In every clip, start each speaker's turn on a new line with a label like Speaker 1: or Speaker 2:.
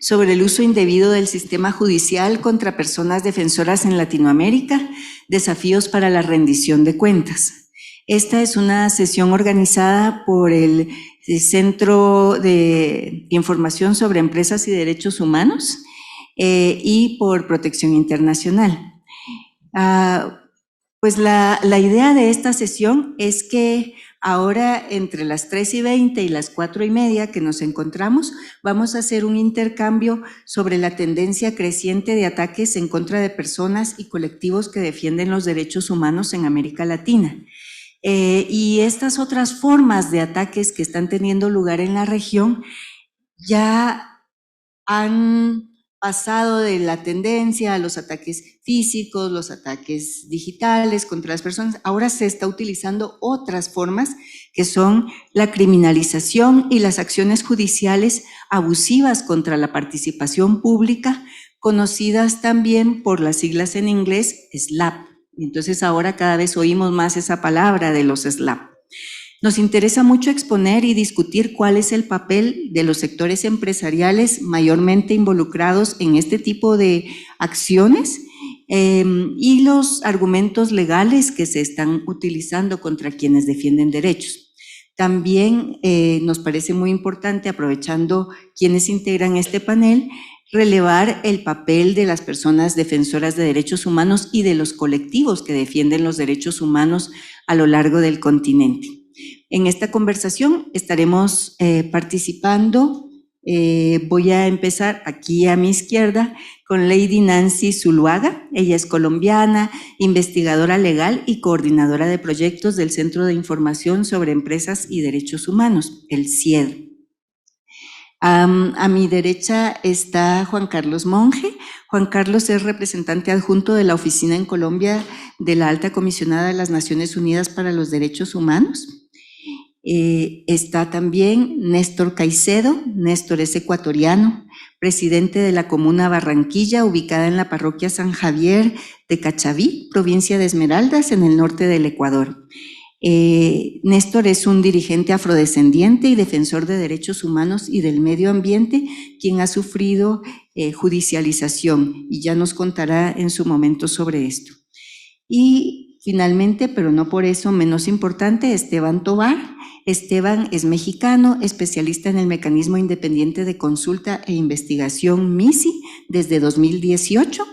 Speaker 1: sobre el uso indebido del sistema judicial contra personas defensoras en Latinoamérica, desafíos para la rendición de cuentas. Esta es una sesión organizada por el Centro de Información sobre Empresas y Derechos Humanos y por Protección Internacional. Pues la idea de esta sesión es que ahora entre las 3:20 y las 4:30 que nos encontramos, vamos a hacer un intercambio sobre la tendencia creciente de ataques en contra de personas y colectivos que defienden los derechos humanos en América Latina. Y estas otras formas de ataques que están teniendo lugar en la región ya han pasado de la tendencia a los ataques físicos, los ataques digitales contra las personas. Ahora se está utilizando otras formas que son la criminalización y las acciones judiciales abusivas contra la participación pública, conocidas también por las siglas en inglés SLAPP. Entonces ahora cada vez oímos más esa palabra de los SLAPP. Nos interesa mucho exponer y discutir cuál es el papel de los sectores empresariales mayormente involucrados en este tipo de acciones y los argumentos legales que se están utilizando contra quienes defienden derechos. También nos parece muy importante, aprovechando quienes integran este panel, relevar el papel de las personas defensoras de derechos humanos y de los colectivos que defienden los derechos humanos a lo largo del continente. En esta conversación estaremos participando, voy a empezar aquí a mi izquierda con Lady Nancy Zuluaga. Ella es colombiana, investigadora legal y coordinadora de proyectos del Centro de Información sobre Empresas y Derechos Humanos, el CIED. A mi derecha está Juan Carlos Monge. Juan Carlos es representante adjunto de la oficina en Colombia de la Alta Comisionada de las Naciones Unidas para los Derechos Humanos. Está también Néstor Caicedo. Néstor es ecuatoriano, presidente de la Comuna Barranquilla, ubicada en la parroquia San Javier de Cachaví, provincia de Esmeraldas, en el norte del Ecuador. Néstor es un dirigente afrodescendiente y defensor de derechos humanos y del medio ambiente, quien ha sufrido judicialización y ya nos contará en su momento sobre esto. Y finalmente, pero no por eso menos importante, Esteban Tovar. Esteban es mexicano, especialista en el Mecanismo Independiente de Consulta e Investigación MISI desde 2018.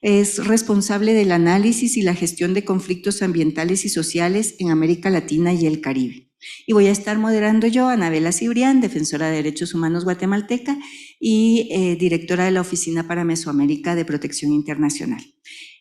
Speaker 1: Es responsable del análisis y la gestión de conflictos ambientales y sociales en América Latina y el Caribe. Y voy a estar moderando yo, Anabela Cibrián, defensora de derechos humanos guatemalteca y directora de la Oficina para Mesoamérica de Protección Internacional.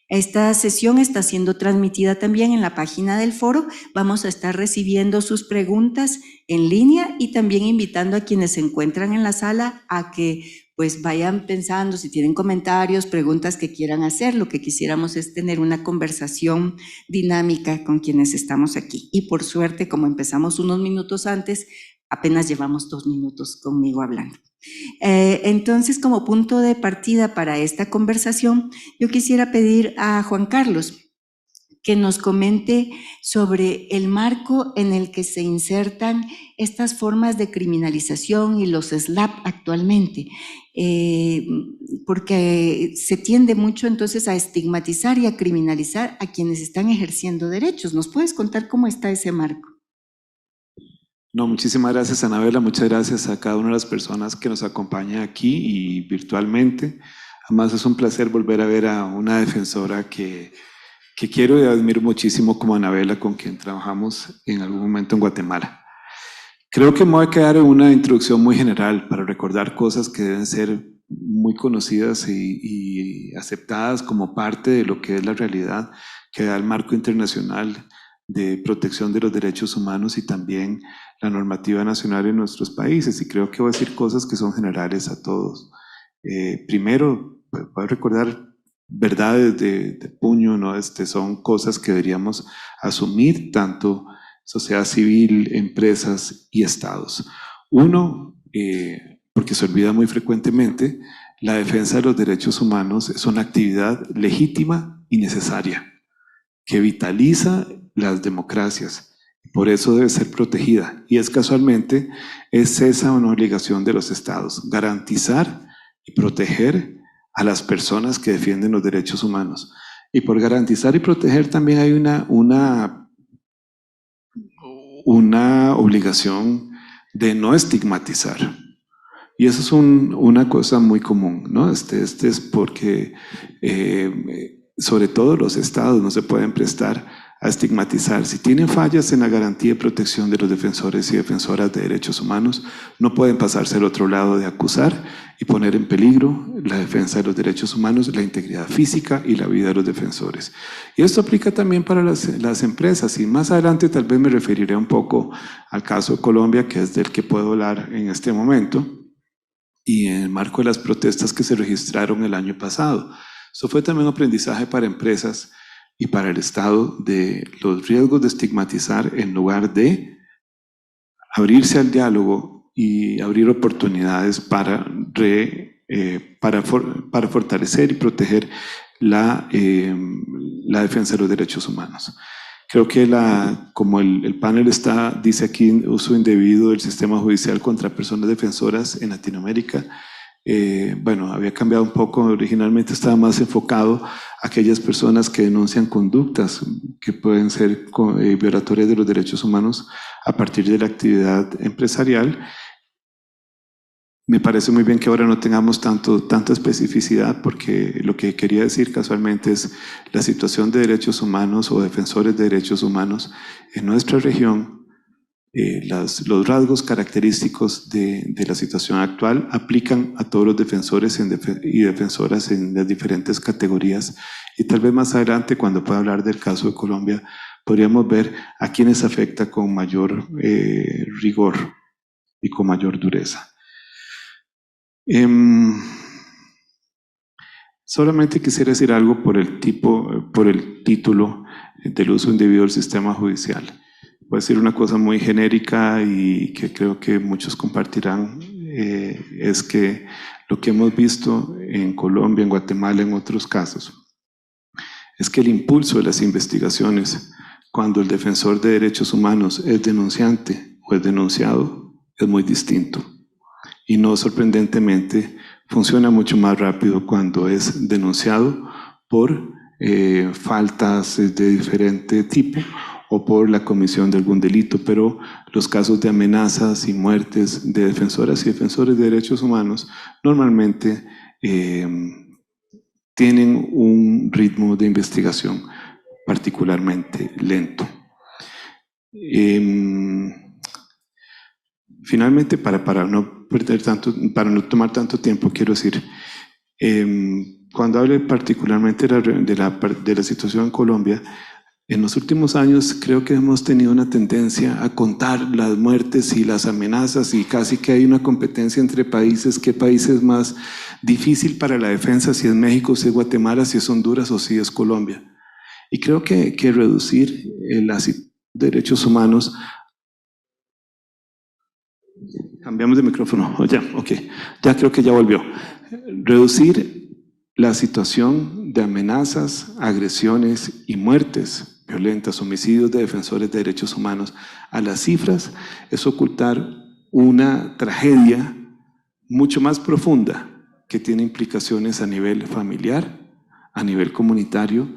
Speaker 1: Esta sesión está siendo transmitida también en la página del foro. Vamos a estar recibiendo sus preguntas en línea y también invitando a quienes se encuentran en la sala a que pues vayan pensando si tienen comentarios, preguntas que quieran hacer. Lo que quisiéramos es tener una conversación dinámica con quienes estamos aquí. Y por suerte, como empezamos unos minutos antes, apenas llevamos 2 minutos conmigo hablando. Entonces, como punto de partida para esta conversación, yo quisiera pedir a Juan Carlos que nos comente sobre el marco en el que se insertan estas formas de criminalización y los SLAPP actualmente, porque se tiende mucho entonces a estigmatizar y a criminalizar a quienes están ejerciendo derechos. ¿Nos puedes contar cómo está ese marco?
Speaker 2: No, muchísimas gracias, Anabela. Muchas gracias a cada una de las personas que nos acompaña aquí y virtualmente. Además, es un placer volver a ver a una defensora que quiero y admiro muchísimo como Anabela, con quien trabajamos en algún momento en Guatemala. Creo que me voy a quedar en una introducción muy general para recordar cosas que deben ser muy conocidas y aceptadas como parte de lo que es la realidad que da el marco internacional de protección de los derechos humanos y también la normativa nacional en nuestros países. Y creo que voy a decir cosas que son generales a todos. Primero, voy a recordar verdades de puño, ¿no? Son cosas que deberíamos asumir tanto sociedad civil, empresas y estados. Uno, porque se olvida muy frecuentemente, la defensa de los derechos humanos es una actividad legítima y necesaria que vitaliza las democracias. Por eso debe ser protegida. Y es casualmente, es esa una obligación de los estados, garantizar y proteger a las personas que defienden los derechos humanos. Y por garantizar y proteger también hay una obligación de no estigmatizar. Y eso es una cosa muy común, ¿no? Este es porque sobre todo los estados no se pueden prestar a estigmatizar. Si tienen fallas en la garantía y protección de los defensores y defensoras de derechos humanos, no pueden pasarse al otro lado de acusar y poner en peligro la defensa de los derechos humanos, la integridad física y la vida de los defensores. Y esto aplica también para las empresas, y más adelante tal vez me referiré un poco al caso de Colombia, que es del que puedo hablar en este momento, y en el marco de las protestas que se registraron el año pasado. Esto fue también un aprendizaje para empresas y para el Estado de los riesgos de estigmatizar en lugar de abrirse al diálogo y abrir oportunidades para fortalecer y proteger la defensa de los derechos humanos. Creo que como el panel dice aquí, uso indebido del sistema judicial contra personas defensoras en Latinoamérica, bueno, había cambiado un poco. Originalmente estaba más enfocado a aquellas personas que denuncian conductas que pueden ser violatorias de los derechos humanos a partir de la actividad empresarial. Me parece muy bien que ahora no tengamos tanta especificidad, porque lo que quería decir casualmente es la situación de derechos humanos o defensores de derechos humanos en nuestra región. Los rasgos característicos de la situación actual aplican a todos los defensores y defensoras en las diferentes categorías, y tal vez más adelante, cuando pueda hablar del caso de Colombia, podríamos ver a quienes afecta con mayor rigor y con mayor dureza. Solamente quisiera decir algo por el título del uso indebido del sistema judicial. Voy a decir una cosa muy genérica y que creo que muchos compartirán, es que lo que hemos visto en Colombia, en Guatemala, en otros casos, es que el impulso de las investigaciones, cuando el defensor de derechos humanos es denunciante o es denunciado, es muy distinto. Y no sorprendentemente, funciona mucho más rápido cuando es denunciado por faltas de diferente tipo o por la comisión de algún delito, pero los casos de amenazas y muertes de defensoras y defensores de derechos humanos normalmente tienen un ritmo de investigación particularmente lento. Finalmente, para no tomar tanto tiempo, quiero decir, cuando hable particularmente de la situación en Colombia, en los últimos años creo que hemos tenido una tendencia a contar las muertes y las amenazas, y casi que hay una competencia entre países. ¿Qué país es más difícil para la defensa? Si es México, si es Guatemala, si es Honduras o si es Colombia. Y creo que reducir los derechos humanos. Cambiamos de micrófono. Ya, ok. Ya creo que ya volvió. Reducir la situación de amenazas, agresiones y muertes violentas, homicidios de defensores de derechos humanos a las cifras, es ocultar una tragedia mucho más profunda que tiene implicaciones a nivel familiar, a nivel comunitario,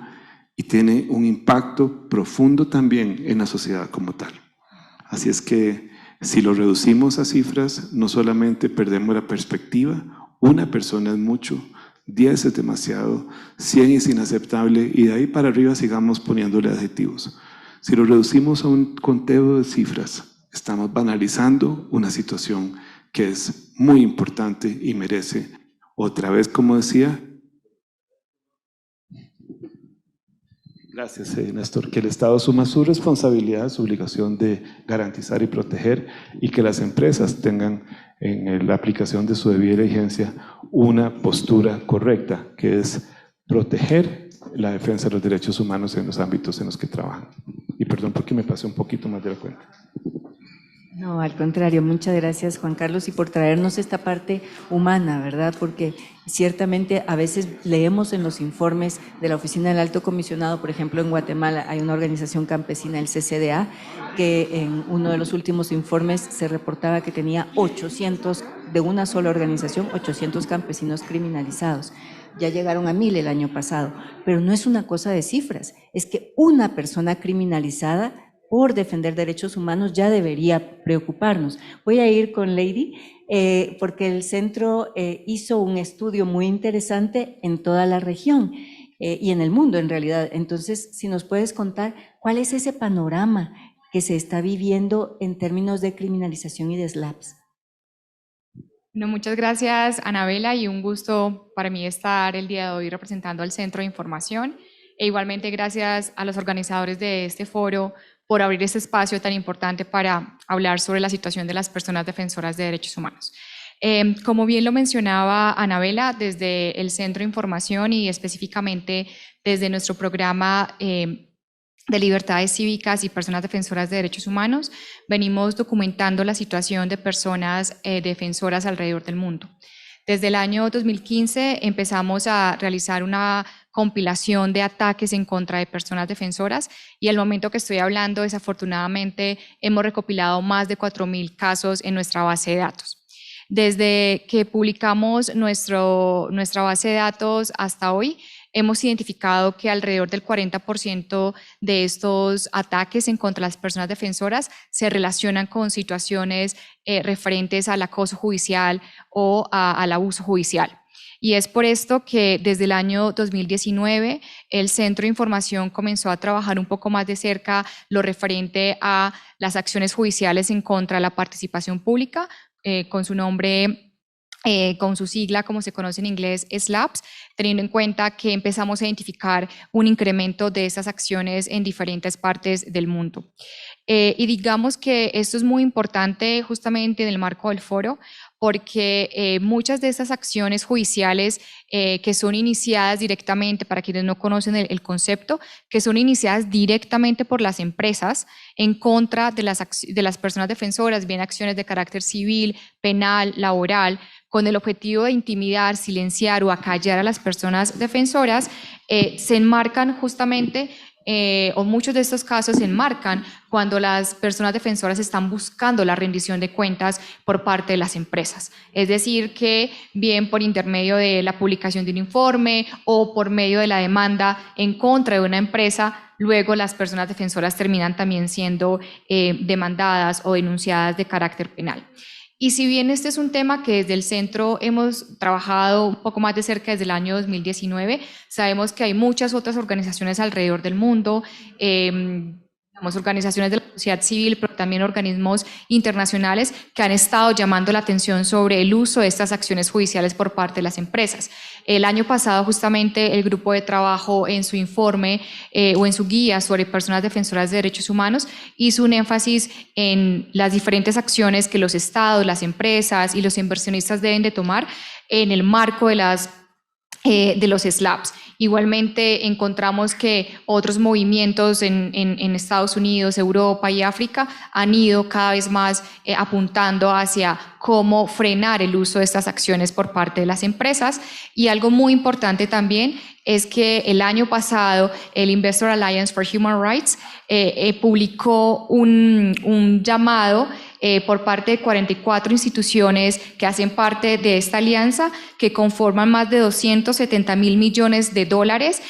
Speaker 2: y tiene un impacto profundo también en la sociedad como tal. Así es que si lo reducimos a cifras, no solamente perdemos la perspectiva, una persona es mucho, 10 es demasiado, 100 es inaceptable, y de ahí para arriba sigamos poniéndole adjetivos. Si lo reducimos a un conteo de cifras, estamos banalizando una situación que es muy importante y merece, otra vez, como decía, gracias, Néstor, que el Estado asuma su responsabilidad, su obligación de garantizar y proteger, y que las empresas tengan en la aplicación de su debida diligencia una postura correcta, que es proteger la defensa de los derechos humanos en los ámbitos en los que trabajan. Y perdón porque me pasé un poquito más de la cuenta.
Speaker 1: No, al contrario, muchas gracias, Juan Carlos, y por traernos esta parte humana, ¿verdad? Porque ciertamente a veces leemos en los informes de la Oficina del Alto Comisionado, por ejemplo, en Guatemala hay una organización campesina, el CCDA, que en uno de los últimos informes se reportaba que tenía 800 de una sola organización, 800 campesinos criminalizados. Ya llegaron a 1000 el año pasado, pero no es una cosa de cifras, es que una persona criminalizada por defender derechos humanos ya debería preocuparnos. Voy a ir con Lady, porque el centro hizo un estudio muy interesante en toda la región y en el mundo en realidad. Entonces, si nos puedes contar cuál es ese panorama que se está viviendo en términos de criminalización y de SLAPs.
Speaker 3: No, muchas gracias, Anabela, y un gusto para mí estar el día de hoy representando al Centro de Información. E igualmente gracias a los organizadores de este foro por abrir este espacio tan importante para hablar sobre la situación de las personas defensoras de derechos humanos. Como bien lo mencionaba Anabela, desde el Centro de Información y específicamente desde nuestro programa de libertades cívicas y personas defensoras de derechos humanos, venimos documentando la situación de personas defensoras alrededor del mundo. Desde el año 2015 empezamos a realizar una compilación de ataques en contra de personas defensoras y al momento que estoy hablando, desafortunadamente, hemos recopilado más de 4.000 casos en nuestra base de datos. Desde que publicamos nuestra base de datos hasta hoy, hemos identificado que alrededor del 40% de estos ataques en contra de las personas defensoras se relacionan con situaciones referentes al acoso judicial o al abuso judicial. Y es por esto que desde el año 2019 el Centro de Información comenzó a trabajar un poco más de cerca lo referente a las acciones judiciales en contra de la participación pública, con su nombre, con su sigla, como se conoce en inglés, SLAPs, teniendo en cuenta que empezamos a identificar un incremento de esas acciones en diferentes partes del mundo. Y digamos que esto es muy importante justamente en el marco del foro, porque muchas de esas acciones judiciales que son iniciadas directamente, para quienes no conocen el concepto, que son iniciadas directamente por las empresas en contra de las personas defensoras, bien acciones de carácter civil, penal, laboral, con el objetivo de intimidar, silenciar o acallar a las personas defensoras, se enmarcan justamente, o muchos de estos casos se enmarcan cuando las personas defensoras están buscando la rendición de cuentas por parte de las empresas. Es decir, que bien por intermedio de la publicación de un informe o por medio de la demanda en contra de una empresa, luego las personas defensoras terminan también siendo demandadas o denunciadas de carácter penal. Y si bien este es un tema que desde el centro hemos trabajado un poco más de cerca desde el año 2019, sabemos que hay muchas otras organizaciones alrededor del mundo, organizaciones de la sociedad civil, pero también organismos internacionales que han estado llamando la atención sobre el uso de estas acciones judiciales por parte de las empresas. El año pasado, justamente, el grupo de trabajo en su informe o en su guía sobre personas defensoras de derechos humanos hizo un énfasis en las diferentes acciones que los estados, las empresas y los inversionistas deben de tomar en el marco de los SLAPs. Igualmente encontramos que otros movimientos en Estados Unidos, Europa y África han ido cada vez más apuntando hacia cómo frenar el uso de estas acciones por parte de las empresas. Y algo muy importante también es que el año pasado el Investor Alliance for Human Rights publicó un llamado por parte de 44 instituciones que hacen parte de esta alianza, que conforman más de 270.000 millones de dólares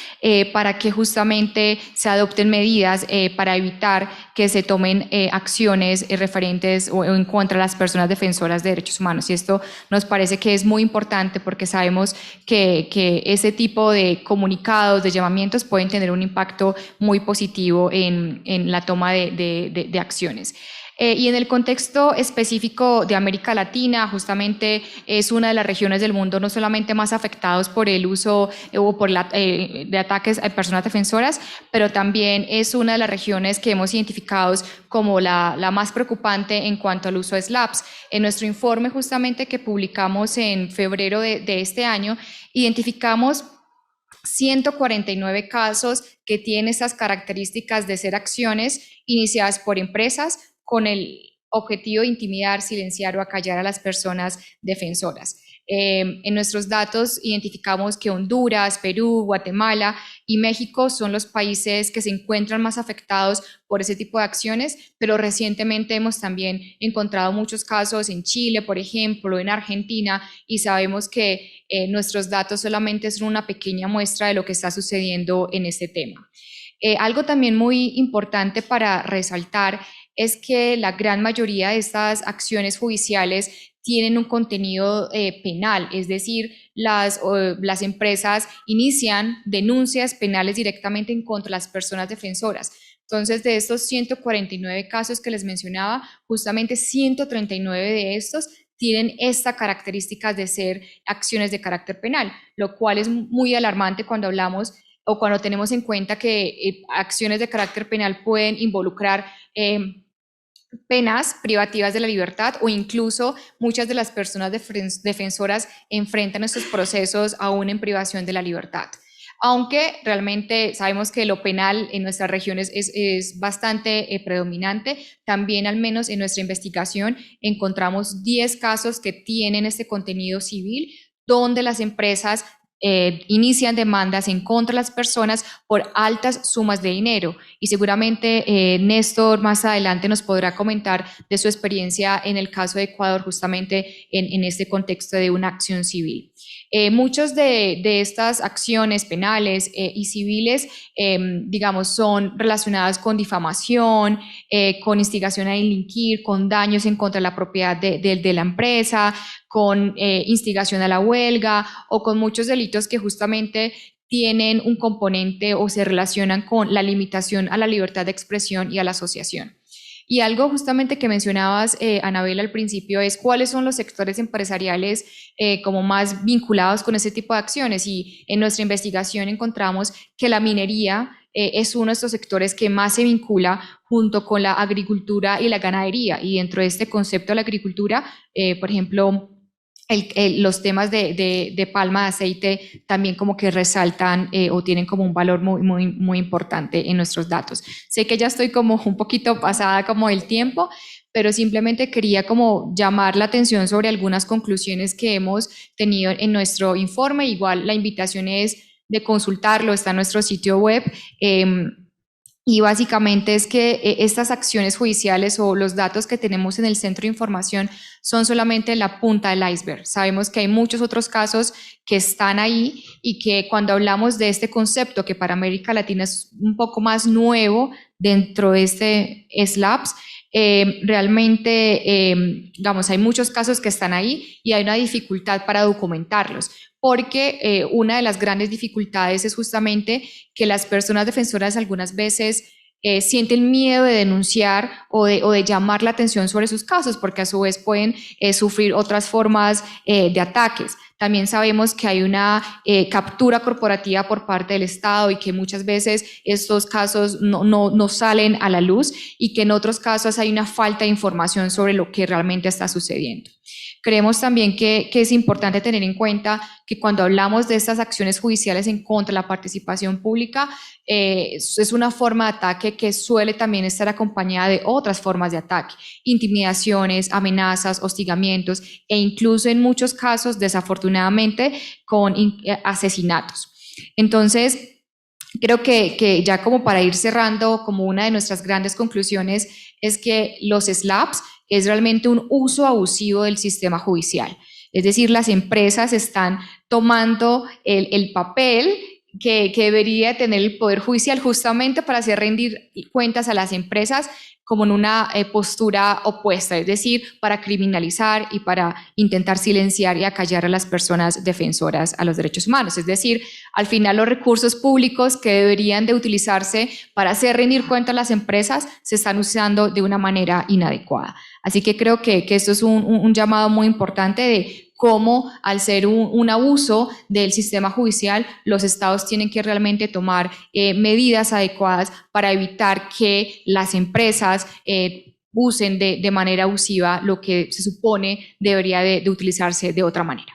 Speaker 3: para que justamente se adopten medidas para evitar que se tomen acciones referentes o en contra de las personas defensoras de derechos humanos. Y esto nos parece que es muy importante porque sabemos que ese tipo de comunicados, de llamamientos pueden tener un impacto muy positivo en la toma de acciones. Y en el contexto específico de América Latina, justamente es una de las regiones del mundo no solamente más afectados por el uso o por de ataques a personas defensoras, pero también es una de las regiones que hemos identificado como la más preocupante en cuanto al uso de SLAPs. En nuestro informe justamente que publicamos en febrero de este año, identificamos 149 casos que tienen estas características de ser acciones iniciadas por empresas con el objetivo de intimidar, silenciar o acallar a las personas defensoras. En nuestros datos identificamos que Honduras, Perú, Guatemala y México son los países que se encuentran más afectados por ese tipo de acciones, pero recientemente hemos también encontrado muchos casos en Chile, por ejemplo, en Argentina, y sabemos que nuestros datos solamente son una pequeña muestra de lo que está sucediendo en este tema. Algo también muy importante para resaltar es que la gran mayoría de estas acciones judiciales tienen un contenido penal, es decir, las empresas inician denuncias penales directamente en contra de las personas defensoras. Entonces, de estos 149 casos que les mencionaba, justamente 139 de estos tienen esta característica de ser acciones de carácter penal, lo cual es muy alarmante cuando hablamos o cuando tenemos en cuenta que acciones de carácter penal pueden involucrar penas privativas de la libertad o incluso muchas de las personas defensoras enfrentan estos procesos aún en privación de la libertad. Aunque realmente sabemos que lo penal en nuestras regiones es bastante predominante, también al menos en nuestra investigación encontramos 10 casos que tienen este contenido civil donde las empresas inician demandas en contra de las personas por altas sumas de dinero. Y seguramente Néstor más adelante nos podrá comentar de su experiencia en el caso de Ecuador, justamente en este contexto de una acción civil. Muchas de estas acciones penales y civiles, digamos, son relacionadas con difamación, con instigación a delinquir, con daños en contra de la propiedad de la empresa, con instigación a la huelga o con muchos delitos que justamente tienen un componente o se relacionan con la limitación a la libertad de expresión y a la asociación. Y algo justamente que mencionabas, Anabela, al principio, es cuáles son los sectores empresariales como más vinculados con ese tipo de acciones. Y en nuestra investigación encontramos que la minería es uno de estos sectores que más se vincula junto con la agricultura y la ganadería. Y dentro de este concepto de la agricultura, por ejemplo, los temas de palma de aceite también como que resaltan o tienen como un valor muy importante en nuestros datos. Sé que ya estoy como un poquito pasada como del tiempo, pero simplemente quería como llamar la atención sobre algunas conclusiones que hemos tenido en nuestro informe. Igual la invitación es de consultarlo, está en nuestro sitio web. Y básicamente es que estas acciones judiciales o los datos que tenemos en el centro de información son solamente la punta del iceberg. Sabemos que hay muchos otros casos que están ahí y que cuando hablamos de este concepto, que para América Latina es un poco más nuevo dentro de este SLAPS, realmente, digamos, hay muchos casos que están ahí y hay una dificultad para documentarlos, porque una de las grandes dificultades es justamente que las personas defensoras algunas veces sienten miedo de denunciar o de llamar la atención sobre sus casos, porque a su vez pueden sufrir otras formas de ataques. También sabemos que hay una captura corporativa por parte del Estado y que muchas veces estos casos no salen a la luz y que en otros casos hay una falta de información sobre lo que realmente está sucediendo. Creemos también que es importante tener en cuenta que cuando hablamos de estas acciones judiciales en contra de la participación pública, es una forma de ataque que suele también estar acompañada de otras formas de ataque, intimidaciones, amenazas, hostigamientos e incluso en muchos casos, desafortunadamente, con asesinatos. Entonces, creo que ya como para ir cerrando, como una de nuestras grandes conclusiones es que los SLAPS es realmente un uso abusivo del sistema judicial. Es decir, las empresas están tomando el papel que debería tener el Poder Judicial justamente para hacer rendir cuentas a las empresas como en una postura opuesta, es decir, para criminalizar y para intentar silenciar y acallar a las personas defensoras a los derechos humanos. Es decir, al final los recursos públicos que deberían de utilizarse para hacer rendir cuentas a las empresas se están usando de una manera inadecuada. Así que creo que esto es un llamado muy importante de cómo al ser un abuso del sistema judicial, los estados tienen que realmente tomar medidas adecuadas para evitar que las empresas usen de manera abusiva lo que se supone debería de utilizarse de otra manera.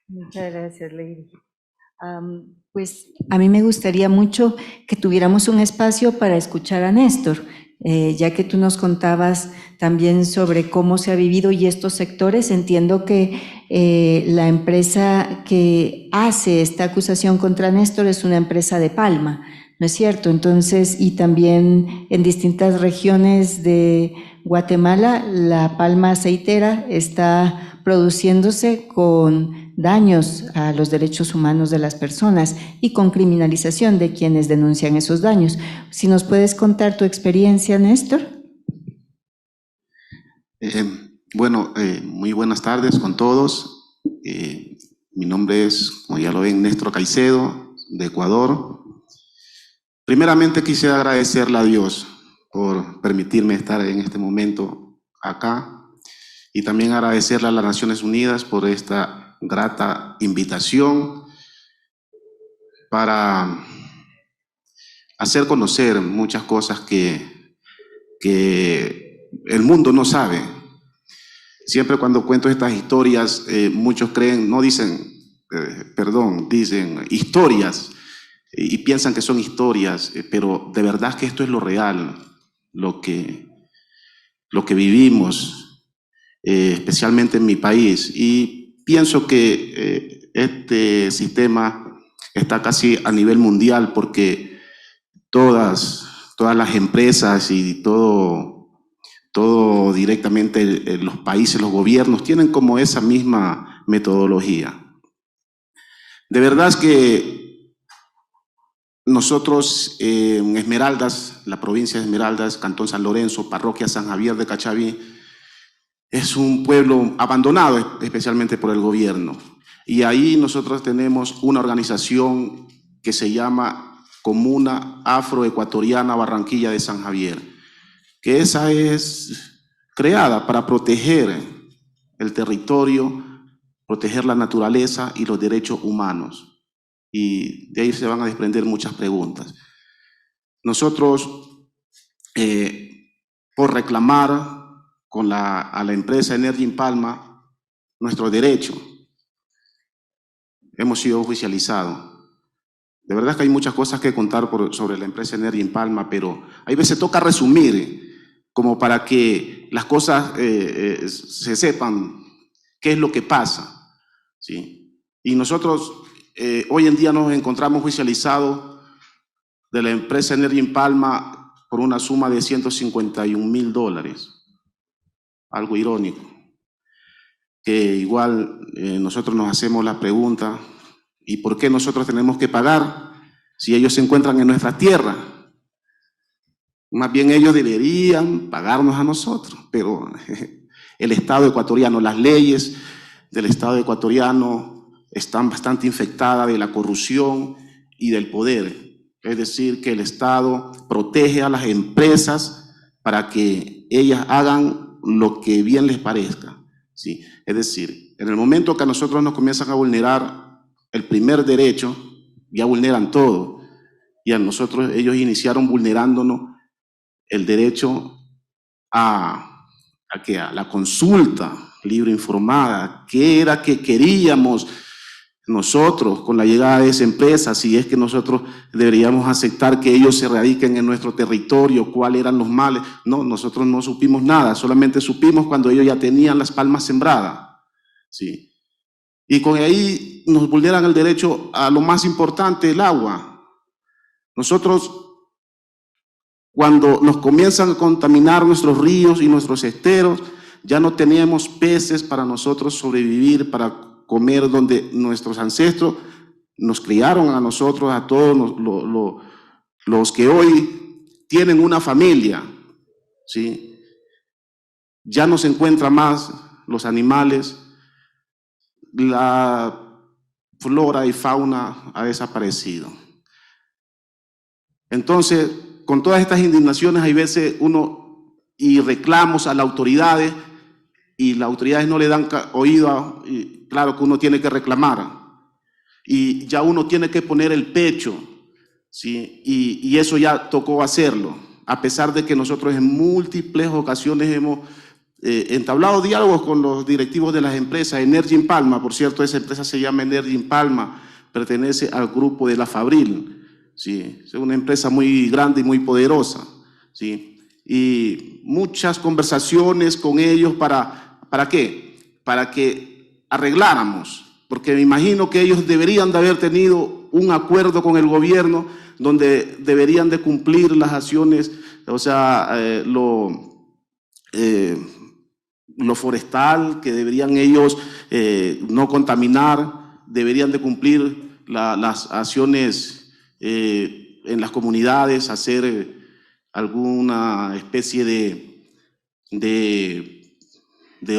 Speaker 1: Muchas gracias, Lady. Pues a mí me gustaría mucho que tuviéramos un espacio para escuchar a Néstor. Ya que tú nos contabas también sobre cómo se ha vivido y estos sectores, entiendo que la empresa que hace esta acusación contra Néstor es una empresa de palma, ¿no es cierto? Entonces, y también en distintas regiones de Guatemala, la palma aceitera está produciéndose con daños a los derechos humanos de las personas y con criminalización de quienes denuncian esos daños. Si nos puedes contar tu experiencia, Néstor.
Speaker 4: Muy buenas tardes con todos. Mi nombre es, como ya lo ven, Néstor Caicedo, de Ecuador. Primeramente quisiera agradecerle a Dios por permitirme estar en este momento acá y también agradecerle a las Naciones Unidas por esta grata invitación para hacer conocer muchas cosas que el mundo no sabe. Siempre cuando cuento estas historias, muchos creen, no dicen, dicen historias y piensan que son historias, pero de verdad que esto es lo real, lo que vivimos, especialmente en mi país. Y pienso que este sistema está casi a nivel mundial porque todas las empresas y todo directamente los países, los gobiernos, tienen como esa misma metodología. De verdad es que nosotros en Esmeraldas, la provincia de Esmeraldas, Cantón San Lorenzo, parroquia San Javier de Cachaví, es un pueblo abandonado especialmente por el gobierno. Y ahí nosotros tenemos una organización que se llama Comuna Afroecuatoriana Barranquilla de San Javier, que esa es creada para proteger el territorio, proteger la naturaleza y los derechos humanos. Y de ahí se van a desprender muchas preguntas. Nosotros, por reclamar a la empresa Energy Palma nuestro derecho, hemos sido oficializados. De verdad que hay muchas cosas que contar sobre la empresa Energy Palma, pero hay veces toca resumir como para que las cosas se sepan qué es lo que pasa, ¿sí? Y nosotros hoy en día nos encontramos oficializados de la empresa Energy Palma por una suma de $151,000, algo irónico, que igual nosotros nos hacemos la pregunta, ¿y por qué nosotros tenemos que pagar si ellos se encuentran en nuestra tierra? Más bien ellos deberían pagarnos a nosotros, pero el Estado ecuatoriano, las leyes del Estado ecuatoriano están bastante infectadas de la corrupción y del poder. Es decir, que el Estado protege a las empresas para que ellas hagan lo que bien les parezca, ¿sí? Es decir, en el momento que a nosotros nos comienzan a vulnerar el primer derecho, ya vulneran todo. Y a nosotros ellos iniciaron vulnerándonos el derecho a la consulta libre informada. ¿Qué era que queríamos nosotros con la llegada de esa empresa? Si es que nosotros deberíamos aceptar que ellos se radiquen en nuestro territorio, cuáles eran los males. No, nosotros no supimos nada, solamente supimos cuando ellos ya tenían las palmas sembradas, ¿sí? Y con ahí nos vulneran el derecho a lo más importante, el agua. Nosotros, cuando nos comienzan a contaminar nuestros ríos y nuestros esteros, ya no teníamos peces para nosotros sobrevivir, para comer, donde nuestros ancestros nos criaron a nosotros, a todos los que hoy tienen una familia, ¿sí? Ya no se encuentran más los animales, la flora y fauna ha desaparecido. Entonces, con todas estas indignaciones, hay veces y reclamos a las autoridades, y las autoridades no le dan oído, y claro que uno tiene que reclamar, y ya uno tiene que poner el pecho, ¿sí? Y eso ya tocó hacerlo, a pesar de que nosotros en múltiples ocasiones hemos entablado diálogos con los directivos de las empresas. Energy Palma, por cierto, esa empresa se llama Energy Palma, pertenece al grupo de la Fabril, ¿sí? Es una empresa muy grande y muy poderosa, ¿sí? y muchas conversaciones con ellos ¿para qué? Para que arregláramos, porque me imagino que ellos deberían de haber tenido un acuerdo con el gobierno donde deberían de cumplir las acciones, o sea, lo forestal, que deberían ellos no contaminar, deberían de cumplir las acciones en las comunidades, hacer alguna especie de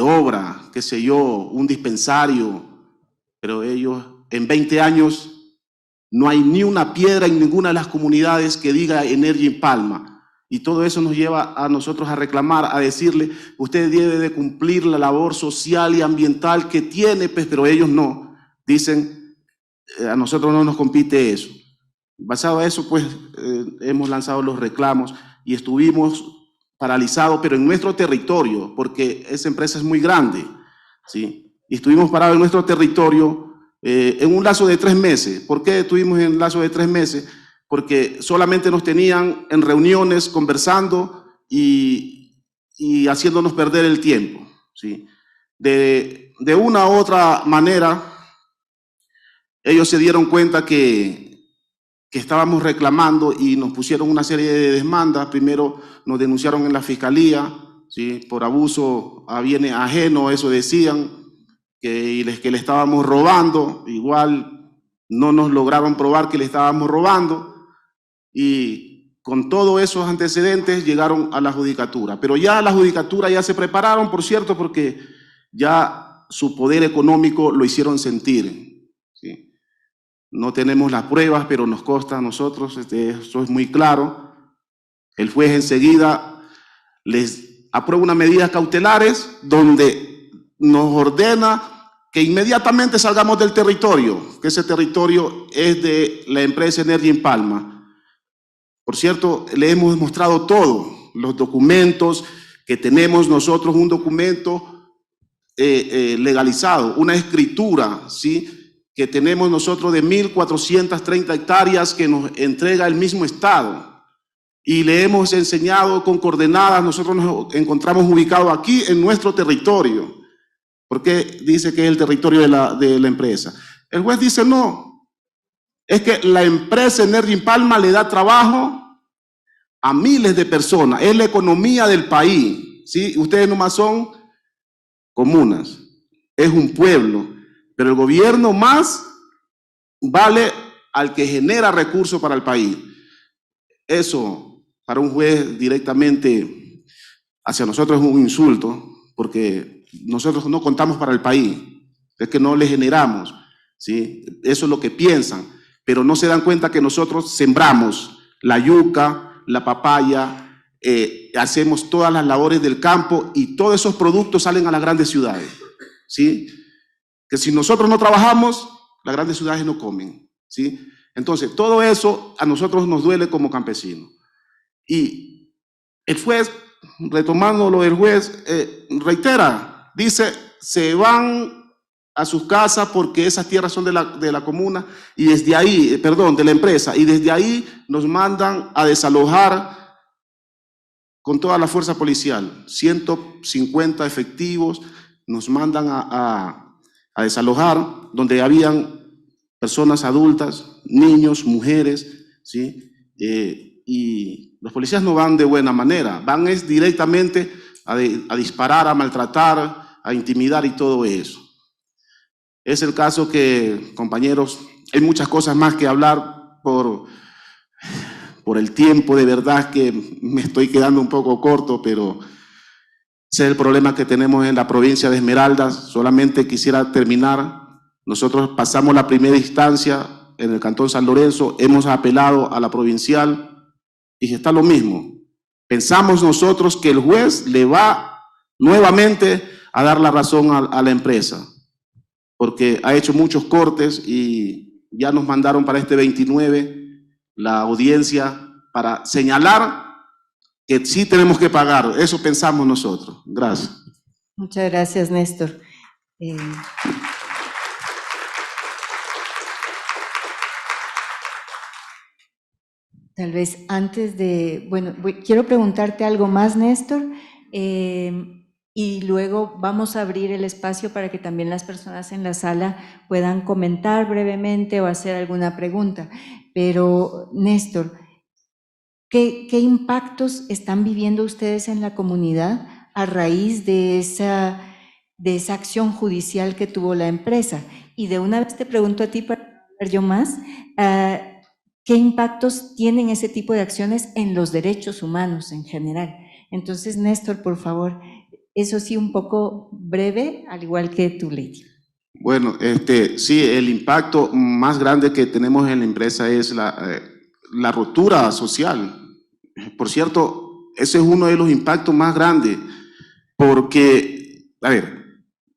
Speaker 4: obra, qué sé yo, un dispensario, pero ellos en 20 años no hay ni una piedra en ninguna de las comunidades que diga Energy en Palma. Y todo eso nos lleva a nosotros a reclamar, a decirle, usted debe de cumplir la labor social y ambiental que tiene, pues, pero ellos no. Dicen, a nosotros no nos compite eso. Basado a eso, pues, hemos lanzado los reclamos y estuvimos paralizados, pero en nuestro territorio, porque esa empresa es muy grande, ¿sí? Y estuvimos parados en nuestro territorio en un lazo de 3 meses. ¿Por qué estuvimos en un lazo de 3 meses? Porque solamente nos tenían en reuniones conversando y haciéndonos perder el tiempo, ¿sí? De una u otra manera, ellos se dieron cuenta que estábamos reclamando y nos pusieron una serie de demandas. Primero nos denunciaron en la fiscalía, ¿sí? Por abuso a bienes ajenos, eso decían, que le estábamos robando. Igual no nos lograron probar que le estábamos robando, y con todos esos antecedentes llegaron a la judicatura. Pero ya la judicatura ya se prepararon, por cierto, porque ya su poder económico lo hicieron sentir, ¿sí? No tenemos las pruebas, pero nos consta a nosotros, eso es muy claro. El juez enseguida les aprueba unas medidas cautelares donde nos ordena que inmediatamente salgamos del territorio, que ese territorio es de la empresa Energy en Palma. Por cierto, le hemos mostrado todo, los documentos que tenemos nosotros, un documento legalizado, una escritura, ¿sí?, que tenemos nosotros de 1.430 hectáreas que nos entrega el mismo Estado. Y le hemos enseñado con coordenadas. Nosotros nos encontramos ubicados aquí en nuestro territorio, porque dice que es el territorio de la empresa. El juez dice no, es que la empresa Energy en Palma le da trabajo a miles de personas, es la economía del país, ¿sí? Ustedes nomás son comunas, es un pueblo, pero el gobierno más vale al que genera recursos para el país. Eso, para un juez directamente hacia nosotros es un insulto, porque nosotros no contamos para el país, es que no le generamos, ¿sí? Eso es lo que piensan, pero no se dan cuenta que nosotros sembramos la yuca, la papaya, hacemos todas las labores del campo y todos esos productos salen a las grandes ciudades, ¿sí? Que si nosotros no trabajamos, las grandes ciudades no comen, ¿sí? Entonces, todo eso a nosotros nos duele como campesinos. Y el juez, retomando lo del juez, reitera, dice, se van a sus casas porque esas tierras son de la comuna y desde ahí, de la empresa, y desde ahí nos mandan a desalojar con toda la fuerza policial, 150 efectivos, nos mandan a desalojar, donde habían personas adultas, niños, mujeres, ¿sí? Y los policías no van de buena manera, van directamente a disparar, a maltratar, a intimidar y todo eso. Es el caso que, compañeros, hay muchas cosas más que hablar por el tiempo, de verdad que me estoy quedando un poco corto, pero ese es el problema que tenemos en la provincia de Esmeraldas. Solamente quisiera terminar. Nosotros pasamos la primera instancia en el Cantón San Lorenzo, hemos apelado a la provincial y está lo mismo. Pensamos nosotros que el juez le va nuevamente a dar la razón a la empresa, porque ha hecho muchos cortes y ya nos mandaron para este 29 la audiencia para señalar que sí tenemos que pagar. Eso pensamos nosotros. Gracias.
Speaker 1: Muchas gracias, Néstor. Tal vez antes de, bueno, quiero preguntarte algo más, Néstor, y luego vamos a abrir el espacio para que también las personas en la sala puedan comentar brevemente o hacer alguna pregunta. Pero, Néstor, ¿qué impactos están viviendo ustedes en la comunidad a raíz de esa acción judicial que tuvo la empresa? Y de una vez te pregunto a ti para ver yo más, ¿qué impactos tienen ese tipo de acciones en los derechos humanos en general? Entonces, Néstor, por favor, eso sí un poco breve, al igual que tú, Lady.
Speaker 4: Bueno, sí, el impacto más grande que tenemos en la empresa es la ruptura social. Por cierto, ese es uno de los impactos más grandes, porque, a ver,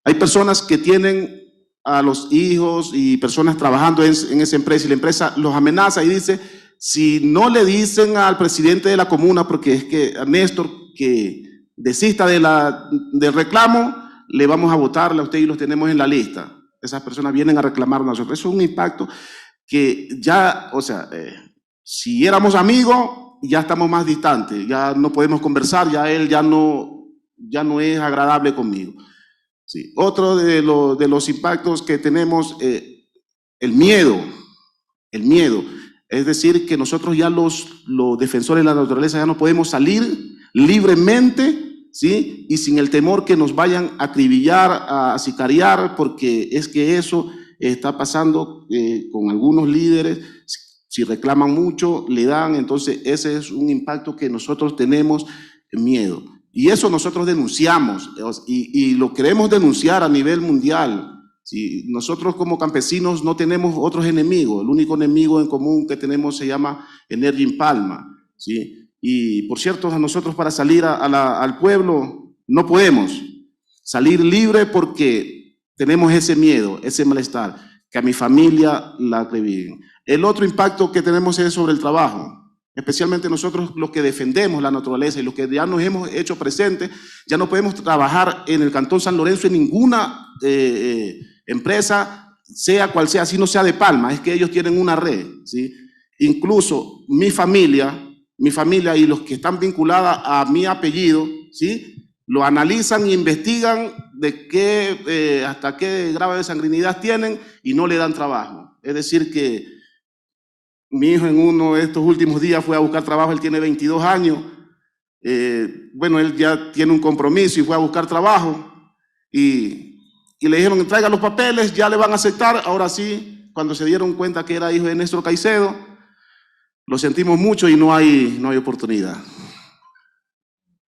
Speaker 4: hay personas que tienen a los hijos y personas trabajando en esa empresa, y la empresa los amenaza y dice, si no le dicen al presidente de la comuna, porque es que a Néstor, que desista del reclamo, le vamos a votarle a usted y los tenemos en la lista. Esas personas vienen a reclamar a nosotros. Eso es un impacto que ya, o sea, si éramos amigos, ya estamos más distantes, ya no podemos conversar, ya él ya no es agradable conmigo. Sí. Otro de los impactos que tenemos, el miedo. Es decir, que nosotros ya los defensores de la naturaleza ya no podemos salir libremente, ¿sí? Y sin el temor que nos vayan a acribillar, a sicariar, porque es que eso está pasando con algunos líderes. Si reclaman mucho, le dan. Entonces ese es un impacto que nosotros tenemos, miedo. Y eso nosotros denunciamos y lo queremos denunciar a nivel mundial. ¿Sí? Nosotros como campesinos no tenemos otros enemigos. El único enemigo en común que tenemos se llama Energy in Palma. ¿Sí? Y por cierto, a nosotros para salir al pueblo no podemos salir libre porque tenemos ese miedo, ese malestar, que a mi familia la acribillen. El otro impacto que tenemos es sobre el trabajo. Especialmente nosotros los que defendemos la naturaleza y los que ya nos hemos hecho presentes, ya no podemos trabajar en el Cantón San Lorenzo en ninguna empresa, sea cual sea, si no sea de Palma, es que ellos tienen una red, ¿sí? Incluso mi familia y los que están vinculados a mi apellido, ¿sí? Lo analizan e investigan de hasta qué grado de sanguinidad tienen y no le dan trabajo. Es decir que mi hijo en uno de estos últimos días fue a buscar trabajo, él tiene 22 años, bueno, él ya tiene un compromiso y fue a buscar trabajo y le dijeron, traiga los papeles, ya le van a aceptar. Ahora sí, cuando se dieron cuenta que era hijo de Néstor Caicedo, lo sentimos mucho y no hay oportunidad.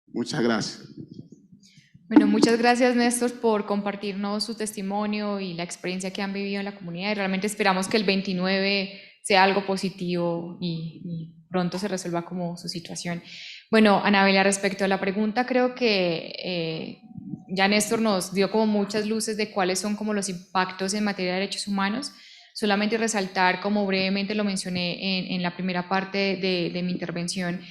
Speaker 4: Muchas gracias.
Speaker 3: Bueno, muchas gracias, Néstor, por compartirnos su testimonio y la experiencia que han vivido en la comunidad, y realmente esperamos que el 29 sea algo positivo y pronto se resuelva como su situación. Bueno, Anabela, respecto a la pregunta, creo que ya Néstor nos dio como muchas luces de cuáles son como los impactos en materia de derechos humanos. Solamente resaltar, como brevemente lo mencioné en la primera parte de mi intervención,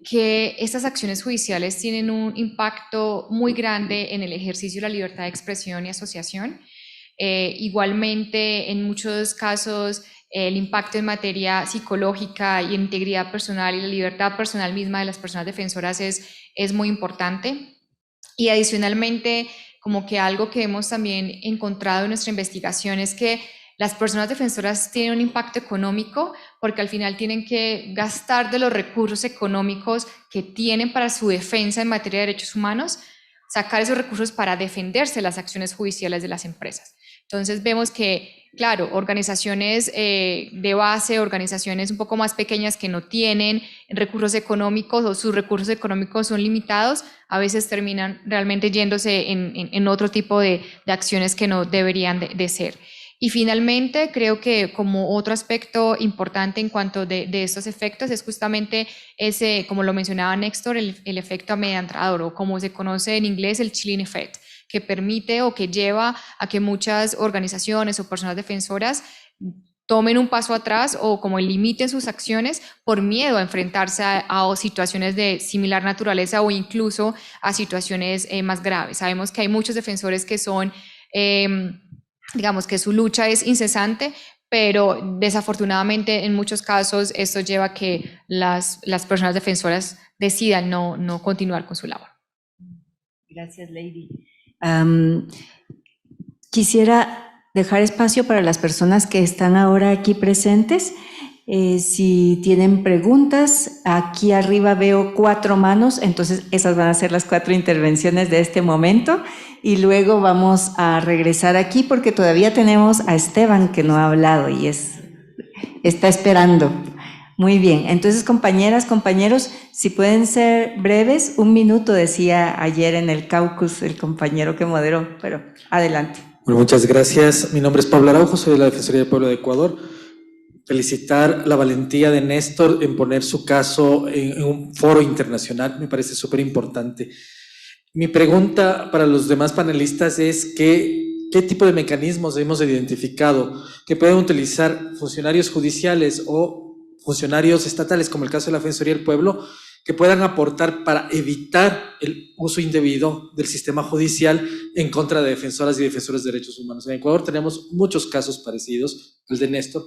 Speaker 3: que estas acciones judiciales tienen un impacto muy grande en el ejercicio de la libertad de expresión y asociación. Igualmente, en muchos casos, el impacto en materia psicológica y en integridad personal y la libertad personal misma de las personas defensoras es muy importante. Y adicionalmente, como que algo que hemos también encontrado en nuestra investigación es que las personas defensoras tienen un impacto económico porque al final tienen que gastar de los recursos económicos que tienen para su defensa en materia de derechos humanos, sacar esos recursos para defenderse de las acciones judiciales de las empresas. Entonces vemos que, claro, organizaciones de base, organizaciones un poco más pequeñas que no tienen recursos económicos o sus recursos económicos son limitados, a veces terminan realmente yéndose en otro tipo de acciones que no deberían de ser. Y finalmente, creo que como otro aspecto importante en cuanto de estos efectos es justamente ese, como lo mencionaba Néstor, el efecto amedrentador, o como se conoce en inglés, el chilling effect, que permite o que lleva a que muchas organizaciones o personas defensoras tomen un paso atrás o como limiten sus acciones por miedo a enfrentarse a situaciones de similar naturaleza o incluso a situaciones más graves. Sabemos que hay muchos defensores que son digamos que su lucha es incesante, pero desafortunadamente en muchos casos esto lleva a que las personas defensoras decidan no continuar con su labor.
Speaker 1: Gracias, Lady. Quisiera dejar espacio para las personas que están ahora aquí presentes. Si tienen preguntas, aquí arriba veo 4 manos, entonces esas van a ser las 4 intervenciones de este momento y luego vamos a regresar aquí porque todavía tenemos a Esteban que no ha hablado y está esperando. Muy bien, entonces compañeras, compañeros, si pueden ser breves, 1 minuto decía ayer en el caucus el compañero que moderó, pero adelante.
Speaker 5: Bueno, muchas gracias. Mi nombre es Pablo Araujo, soy de la Defensoría del Pueblo de Ecuador. Felicitar la valentía de Néstor en poner su caso en un foro internacional, me parece súper importante. Mi pregunta para los demás panelistas es ¿qué tipo de mecanismos hemos identificado que pueden utilizar funcionarios judiciales o funcionarios estatales, como el caso de la Defensoría del Pueblo, que puedan aportar para evitar el uso indebido del sistema judicial en contra de defensoras y defensores de derechos humanos? En Ecuador tenemos muchos casos parecidos al de Néstor,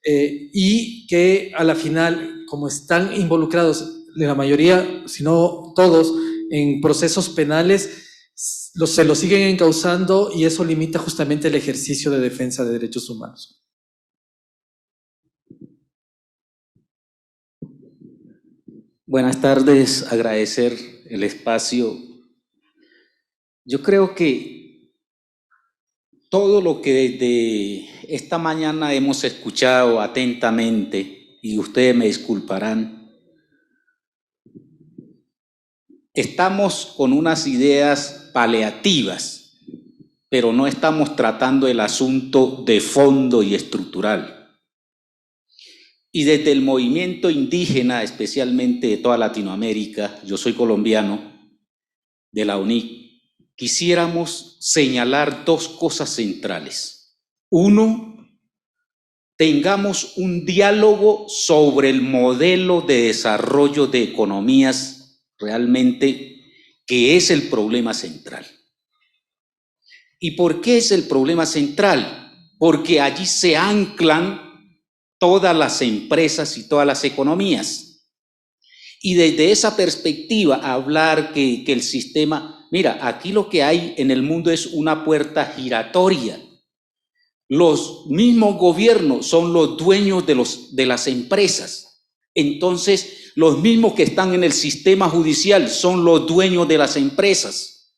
Speaker 5: y que a la final, como están involucrados la mayoría, si no todos, en procesos penales, se los siguen encauzando y eso limita justamente el ejercicio de defensa de derechos humanos.
Speaker 6: Buenas tardes, agradecer el espacio. Yo creo que todo lo que desde esta mañana hemos escuchado atentamente, y ustedes me disculparán, estamos con unas ideas paliativas, pero no estamos tratando el asunto de fondo y estructural. Y desde el movimiento indígena, especialmente de toda Latinoamérica, yo soy colombiano, de la UNIC, quisiéramos señalar 2 cosas centrales. 1, tengamos un diálogo sobre el modelo de desarrollo de economías realmente, que es el problema central. ¿Y por qué es el problema central? Porque allí se anclan todas las empresas y todas las economías. Y desde esa perspectiva, hablar que el sistema... Mira, aquí lo que hay en el mundo es una puerta giratoria. Los mismos gobiernos son los dueños de las empresas. Entonces, los mismos que están en el sistema judicial son los dueños de las empresas.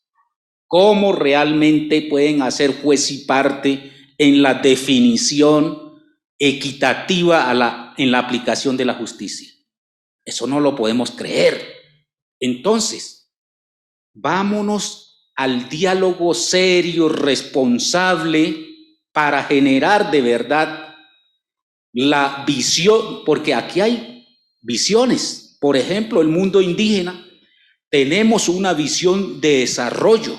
Speaker 6: ¿Cómo realmente pueden hacer juez y parte en la definición equitativa en la aplicación de la justicia? Eso no lo podemos creer. Entonces, vámonos al diálogo serio, responsable, para generar de verdad la visión, porque aquí hay visiones. Por ejemplo, el mundo indígena, tenemos una visión de desarrollo.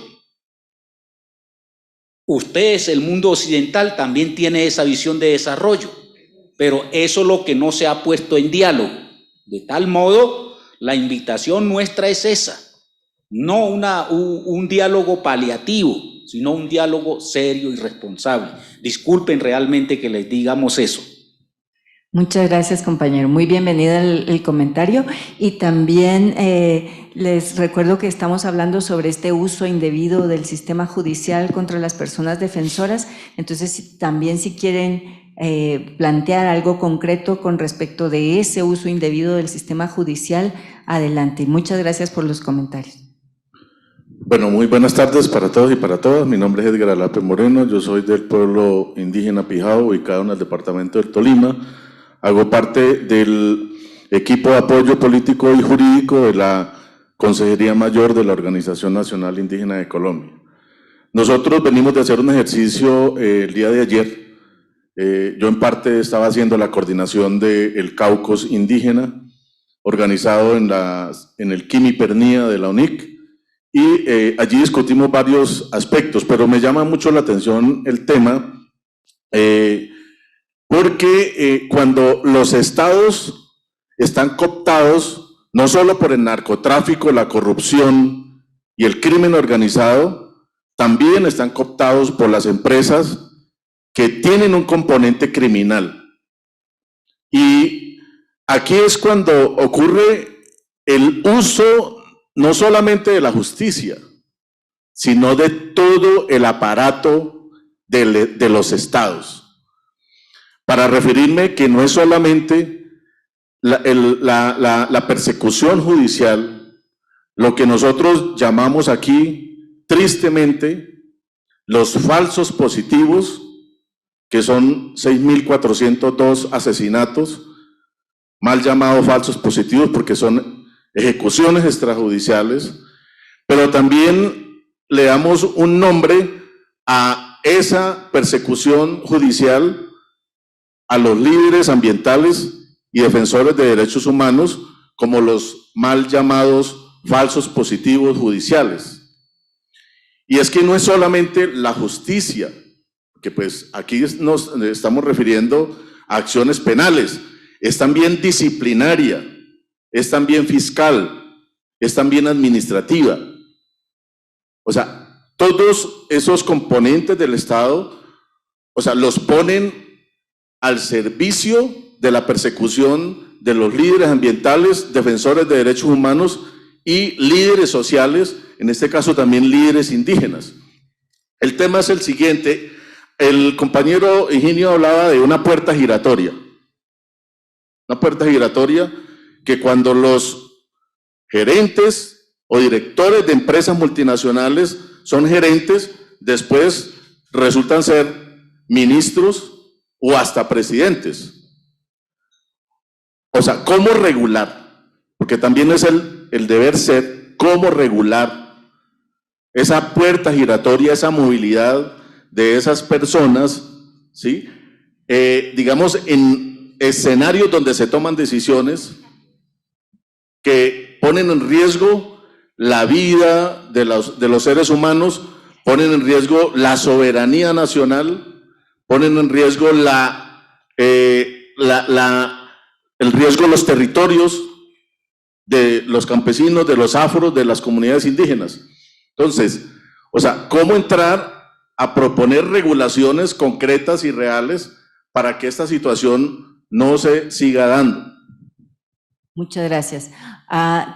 Speaker 6: Ustedes, el mundo occidental, también tiene esa visión de desarrollo, pero eso es lo que no se ha puesto en diálogo. De tal modo, la invitación nuestra es esa. No un diálogo paliativo, sino un diálogo serio y responsable. Disculpen realmente que les digamos eso.
Speaker 1: Muchas gracias, compañero. Muy bienvenido el comentario. Y también les recuerdo que estamos hablando sobre este uso indebido del sistema judicial contra las personas defensoras. Entonces, también si quieren plantear algo concreto con respecto de ese uso indebido del sistema judicial, adelante. Muchas gracias por los comentarios.
Speaker 7: Bueno, muy buenas tardes para todos y para todas. Mi nombre es Edgar Alape Moreno, yo soy del pueblo indígena Pijao, ubicado en el departamento del Tolima. Hago parte del equipo de apoyo político y jurídico de la Consejería Mayor de la Organización Nacional Indígena de Colombia. Nosotros venimos de hacer un ejercicio el día de ayer. Yo en parte estaba haciendo la coordinación del caucus indígena, organizado en el Quimi Pernía de la UNIC, y allí discutimos varios aspectos, pero me llama mucho la atención el tema, porque cuando los estados están cooptados, no solo por el narcotráfico, la corrupción y el crimen organizado, también están cooptados por las empresas que tienen un componente criminal. Y aquí es cuando ocurre el uso no solamente de la justicia, sino de todo el aparato de los estados. Para referirme que no es solamente la persecución judicial, lo que nosotros llamamos aquí, tristemente, los falsos positivos, que son 6.402 asesinatos, mal llamados falsos positivos porque son ejecuciones extrajudiciales, pero también le damos un nombre a esa persecución judicial a los líderes ambientales y defensores de derechos humanos como los mal llamados falsos positivos judiciales. Y es que no es solamente la justicia, que pues aquí nos estamos refiriendo a acciones penales, es también disciplinaria, es también fiscal, es también administrativa. O sea, todos esos componentes del Estado, o sea, los ponen al servicio de la persecución de los líderes ambientales, defensores de derechos humanos y líderes sociales, en este caso también líderes indígenas. El tema es el siguiente. El compañero Higinio hablaba de una puerta giratoria. Una puerta giratoria que cuando los gerentes o directores de empresas multinacionales son gerentes, después resultan ser ministros o hasta presidentes. O sea, ¿cómo regular? Porque también es el deber ser, ¿cómo regular esa puerta giratoria, esa movilidad de esas personas, ¿sí? Digamos, en escenarios donde se toman decisiones que ponen en riesgo la vida de los seres humanos, ponen en riesgo la soberanía nacional, ponen en riesgo el riesgo de los territorios de los campesinos, de los afros, de las comunidades indígenas. Entonces, o sea, ¿cómo entrar a proponer regulaciones concretas y reales para que esta situación no se siga dando?
Speaker 1: Muchas gracias.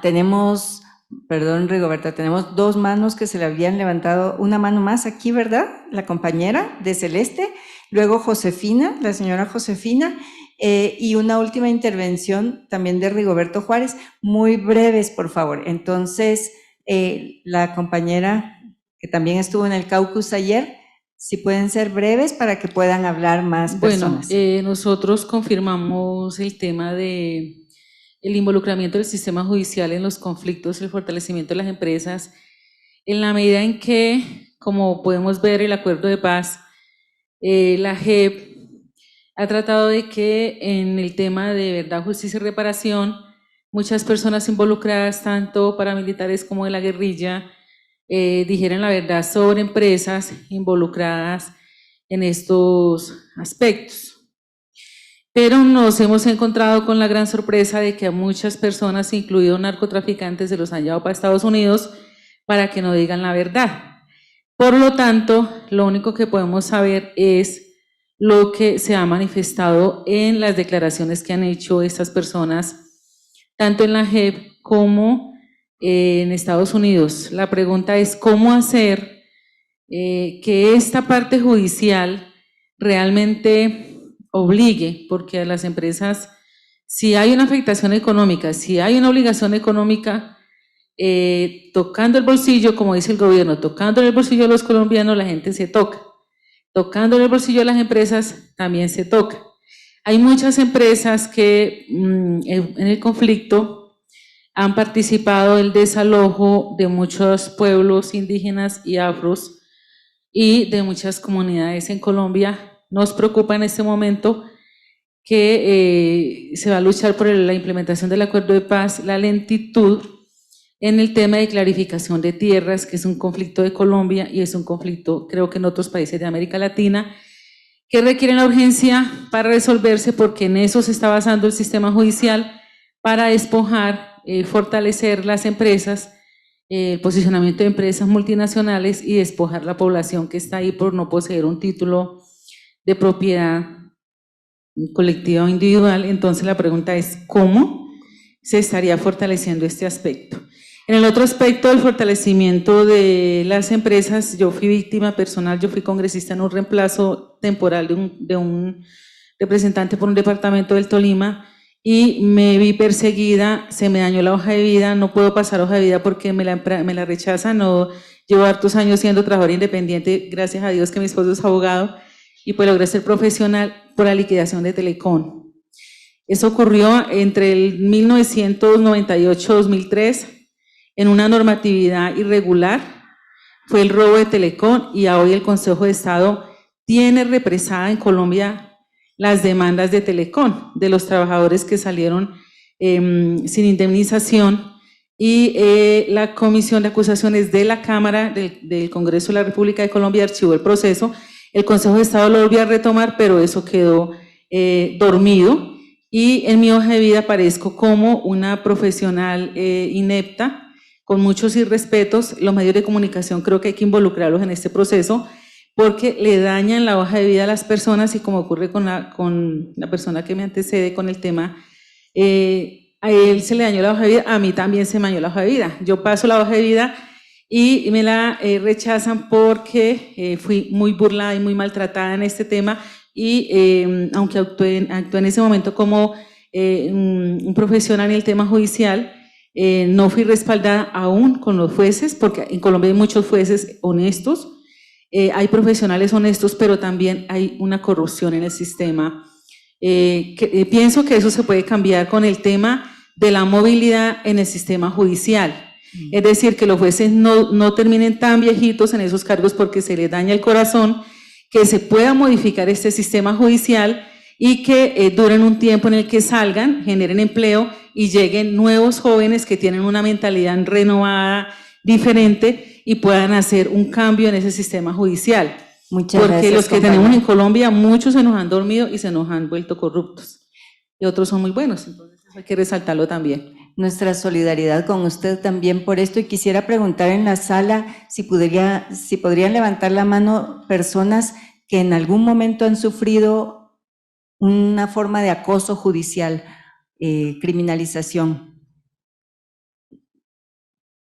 Speaker 1: Tenemos, perdón Rigoberta, tenemos dos manos que se le habían levantado, una mano más aquí, ¿verdad? La compañera de Celeste, luego Josefina, la señora Josefina, y una última intervención también de Rigoberto Juárez, muy breves, por favor. Entonces, la compañera que también estuvo en el caucus ayer, si pueden ser breves para que puedan hablar más personas.
Speaker 8: Bueno, nosotros confirmamos el tema de el involucramiento del sistema judicial en los conflictos, el fortalecimiento de las empresas, en la medida en que, como podemos ver, el acuerdo de paz, la JEP ha tratado de que en el tema de verdad, justicia y reparación, muchas personas involucradas, tanto paramilitares como de la guerrilla, dijeran la verdad sobre empresas involucradas en estos aspectos. Pero nos hemos encontrado con la gran sorpresa de que a muchas personas, incluidos narcotraficantes, se los han llevado para Estados Unidos para que no digan la verdad. Por lo tanto, lo único que podemos saber es lo que se ha manifestado en las declaraciones que han hecho estas personas, tanto en la JEP como en Estados Unidos. La pregunta es cómo hacer que esta parte judicial realmente obligue, porque a las empresas, si hay una afectación económica, si hay una obligación económica, tocando el bolsillo, como dice el gobierno, tocando el bolsillo de los colombianos, la gente se toca. Tocando el bolsillo de las empresas, también se toca. Hay muchas empresas que en el conflicto han participado en el desalojo de muchos pueblos indígenas y afros y de muchas comunidades en Colombia. Nos preocupa en este momento que se va a luchar por la implementación del acuerdo de paz, la lentitud en el tema de clarificación de tierras, que es un conflicto de Colombia y es un conflicto, creo que en otros países de América Latina, que requieren la urgencia para resolverse porque en eso se está basando el sistema judicial para despojar, fortalecer las empresas, el posicionamiento de empresas multinacionales y despojar la población que está ahí por no poseer un título de propiedad colectiva o individual. Entonces la pregunta es, ¿cómo se estaría fortaleciendo este aspecto? En el otro aspecto del fortalecimiento de las empresas, yo fui víctima personal, yo fui congresista en un reemplazo temporal de un representante por un departamento del Tolima, y me vi perseguida, se me dañó la hoja de vida, no puedo pasar hoja de vida porque me la rechazan, no, llevo hartos años siendo trabajadora independiente, gracias a Dios que mi esposo es abogado, y pues logré ser profesional por la liquidación de Telecom. Eso ocurrió entre el 1998-2003, en una normatividad irregular, fue el robo de Telecom, y hoy el Consejo de Estado tiene represada en Colombia las demandas de Telecom, de los trabajadores que salieron sin indemnización, y la Comisión de Acusaciones de la Cámara del Congreso de la República de Colombia archivó el proceso. El Consejo de Estado lo volvió a retomar, pero eso quedó dormido, y en mi hoja de vida aparezco como una profesional inepta, con muchos irrespetos. Los medios de comunicación creo que hay que involucrarlos en este proceso, porque le dañan la hoja de vida a las personas, y como ocurre con la persona que me antecede con el tema, a él se le dañó la hoja de vida, a mí también se me dañó la hoja de vida. Yo paso la hoja de vida y me la rechazan porque fui muy burlada y muy maltratada en este tema, y aunque actué en ese momento como un profesional en el tema judicial, no fui respaldada aún con los jueces, porque en Colombia hay muchos jueces honestos, hay profesionales honestos, pero también hay una corrupción en el sistema. Pienso que eso se puede cambiar con el tema de la movilidad en el sistema judicial. Es decir, que los jueces no terminen tan viejitos en esos cargos porque se les daña el corazón, que se pueda modificar este sistema judicial y que duren un tiempo en el que salgan, generen empleo y lleguen nuevos jóvenes que tienen una mentalidad renovada, diferente, y puedan hacer un cambio en ese sistema judicial.
Speaker 1: Muchas
Speaker 8: porque
Speaker 1: gracias,
Speaker 8: los que
Speaker 1: compañera.
Speaker 8: tenemos en Colombia, muchos se nos han dormido y se nos han vuelto corruptos, y otros son muy buenos, entonces eso hay que resaltarlo también.
Speaker 1: Nuestra solidaridad con usted también por esto, y quisiera preguntar en la sala si podrían levantar la mano personas que en algún momento han sufrido una forma de acoso judicial, criminalización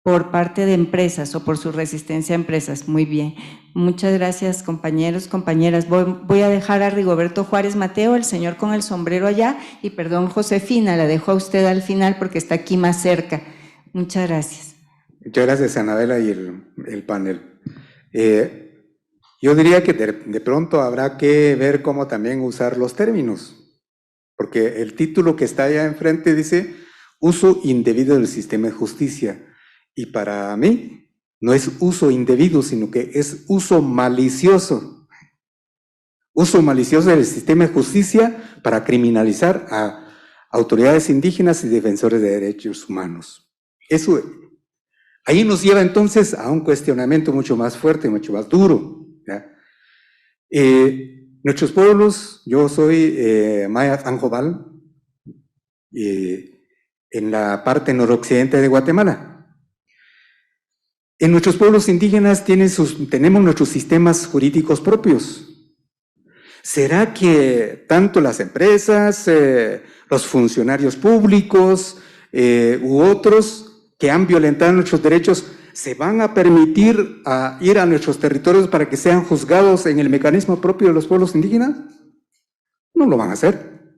Speaker 1: por parte de empresas o por su resistencia a empresas. Muy bien. Muchas gracias, compañeros, compañeras. Voy a dejar a Rigoberto Juárez Mateo, el señor con el sombrero allá, y perdón, Josefina, la dejo a usted al final porque está aquí más cerca. Muchas gracias.
Speaker 9: Muchas gracias, Anabela, y el panel. Yo diría que de pronto habrá que ver cómo también usar los términos, porque el título que está allá enfrente dice uso indebido del sistema de justicia, y para mí no es uso indebido, sino que es uso malicioso. Uso malicioso del sistema de justicia para criminalizar a autoridades indígenas y defensores de derechos humanos. Eso ahí nos lleva entonces a un cuestionamiento mucho más fuerte, mucho más duro, ¿ya? Nuestros pueblos, yo soy Maya Anjobal, en la parte noroccidente de Guatemala. En nuestros pueblos indígenas tenemos nuestros sistemas jurídicos propios. ¿Será que tanto las empresas, los funcionarios públicos u otros que han violentado nuestros derechos se van a permitir ir a nuestros territorios para que sean juzgados en el mecanismo propio de los pueblos indígenas? No lo van a hacer.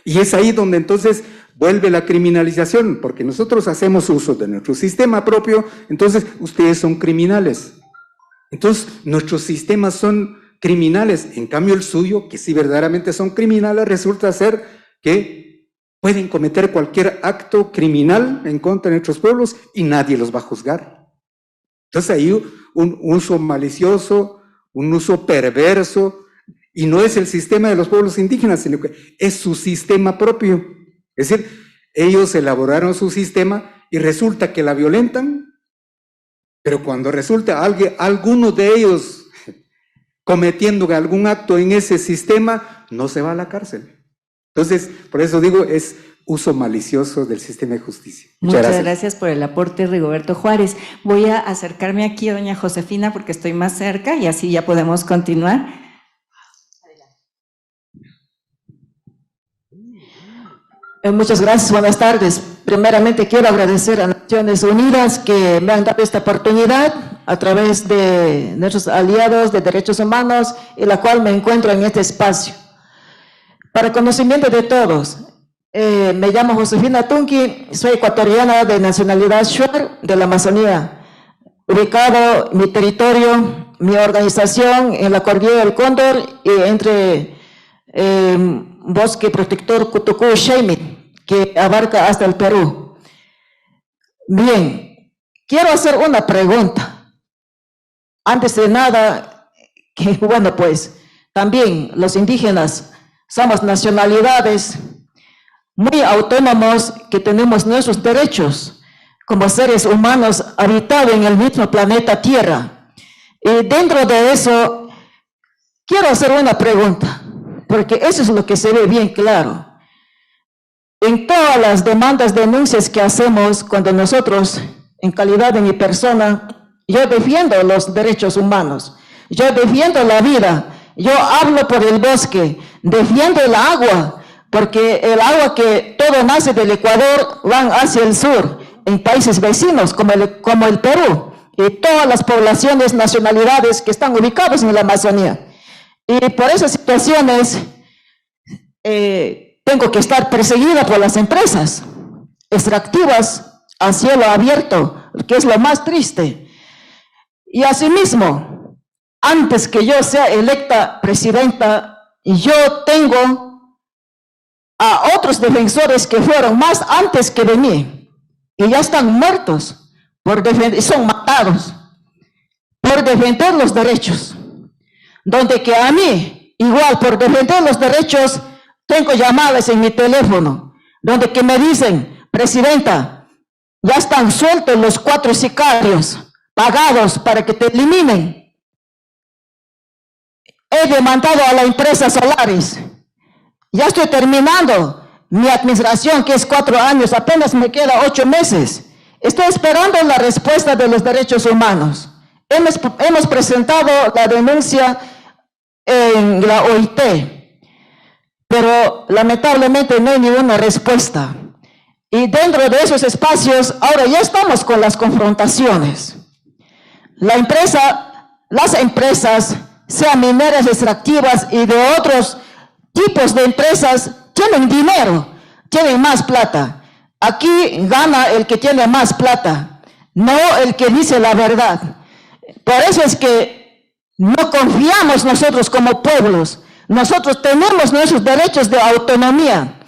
Speaker 9: Y es ahí donde entonces vuelve la criminalización, porque nosotros hacemos uso de nuestro sistema propio, entonces ustedes son criminales. Entonces nuestros sistemas son criminales, en cambio el suyo, que si verdaderamente son criminales, resulta ser que pueden cometer cualquier acto criminal en contra de nuestros pueblos y nadie los va a juzgar. Entonces ahí un uso malicioso, un uso perverso, y no es el sistema de los pueblos indígenas, sino que es su sistema propio. Es decir, ellos elaboraron su sistema y resulta que la violentan, pero cuando resulta alguno de ellos cometiendo algún acto en ese sistema, no se va a la cárcel. Entonces, por eso digo, es uso malicioso del sistema de justicia.
Speaker 1: Muchas gracias por el aporte, Rigoberto Juárez. Voy a acercarme aquí a doña Josefina porque estoy más cerca y así ya podemos continuar. Adelante.
Speaker 10: Muchas gracias, buenas tardes. Primeramente quiero agradecer a Naciones Unidas que me han dado esta oportunidad a través de nuestros aliados de derechos humanos y la cual me encuentro en este espacio. Para conocimiento de todos, me llamo Josefina Tunqui, soy ecuatoriana de nacionalidad Shuar de la Amazonía, ubicado mi territorio, mi organización en la Cordillera del Cóndor y entre Bosque Protector Cutucú-Xaymit, que abarca hasta el Perú. Bien, quiero hacer una pregunta. Antes de nada, que bueno, pues también los indígenas somos nacionalidades muy autónomos que tenemos nuestros derechos como seres humanos habitando en el mismo planeta Tierra. Y dentro de eso, quiero hacer una pregunta, porque eso es lo que se ve bien claro. En todas las demandas, denuncias que hacemos, cuando nosotros, en calidad de mi persona, yo defiendo los derechos humanos, yo defiendo la vida, yo hablo por el bosque, defiendo el agua, porque el agua que todo nace del Ecuador van hacia el sur, en países vecinos como el Perú, y todas las poblaciones, nacionalidades que están ubicadas en la Amazonía. Y por esas situaciones, tengo que estar perseguida por las empresas extractivas a cielo abierto, que es lo más triste. Y asimismo, antes que yo sea electa presidenta, yo tengo a otros defensores que fueron más antes que de mí, y ya están muertos, son matados, por defender los derechos. Donde que a mí, igual por defender los derechos, tengo llamadas en mi teléfono, donde que me dicen, presidenta, ya están sueltos los 4 sicarios, pagados para que te eliminen. He demandado a la empresa Solaris, ya estoy terminando mi administración, que es 4 años, apenas me queda 8 meses. Estoy esperando la respuesta de los derechos humanos. Hemos presentado la denuncia en la OIT, pero lamentablemente no hay ninguna respuesta. Y dentro de esos espacios, ahora ya estamos con las confrontaciones. Las empresas, sean mineras extractivas y de otros tipos de empresas, tienen dinero, tienen más plata. Aquí gana el que tiene más plata, no el que dice la verdad. Por eso es que no confiamos nosotros como pueblos. Nosotros tenemos nuestros derechos de autonomía.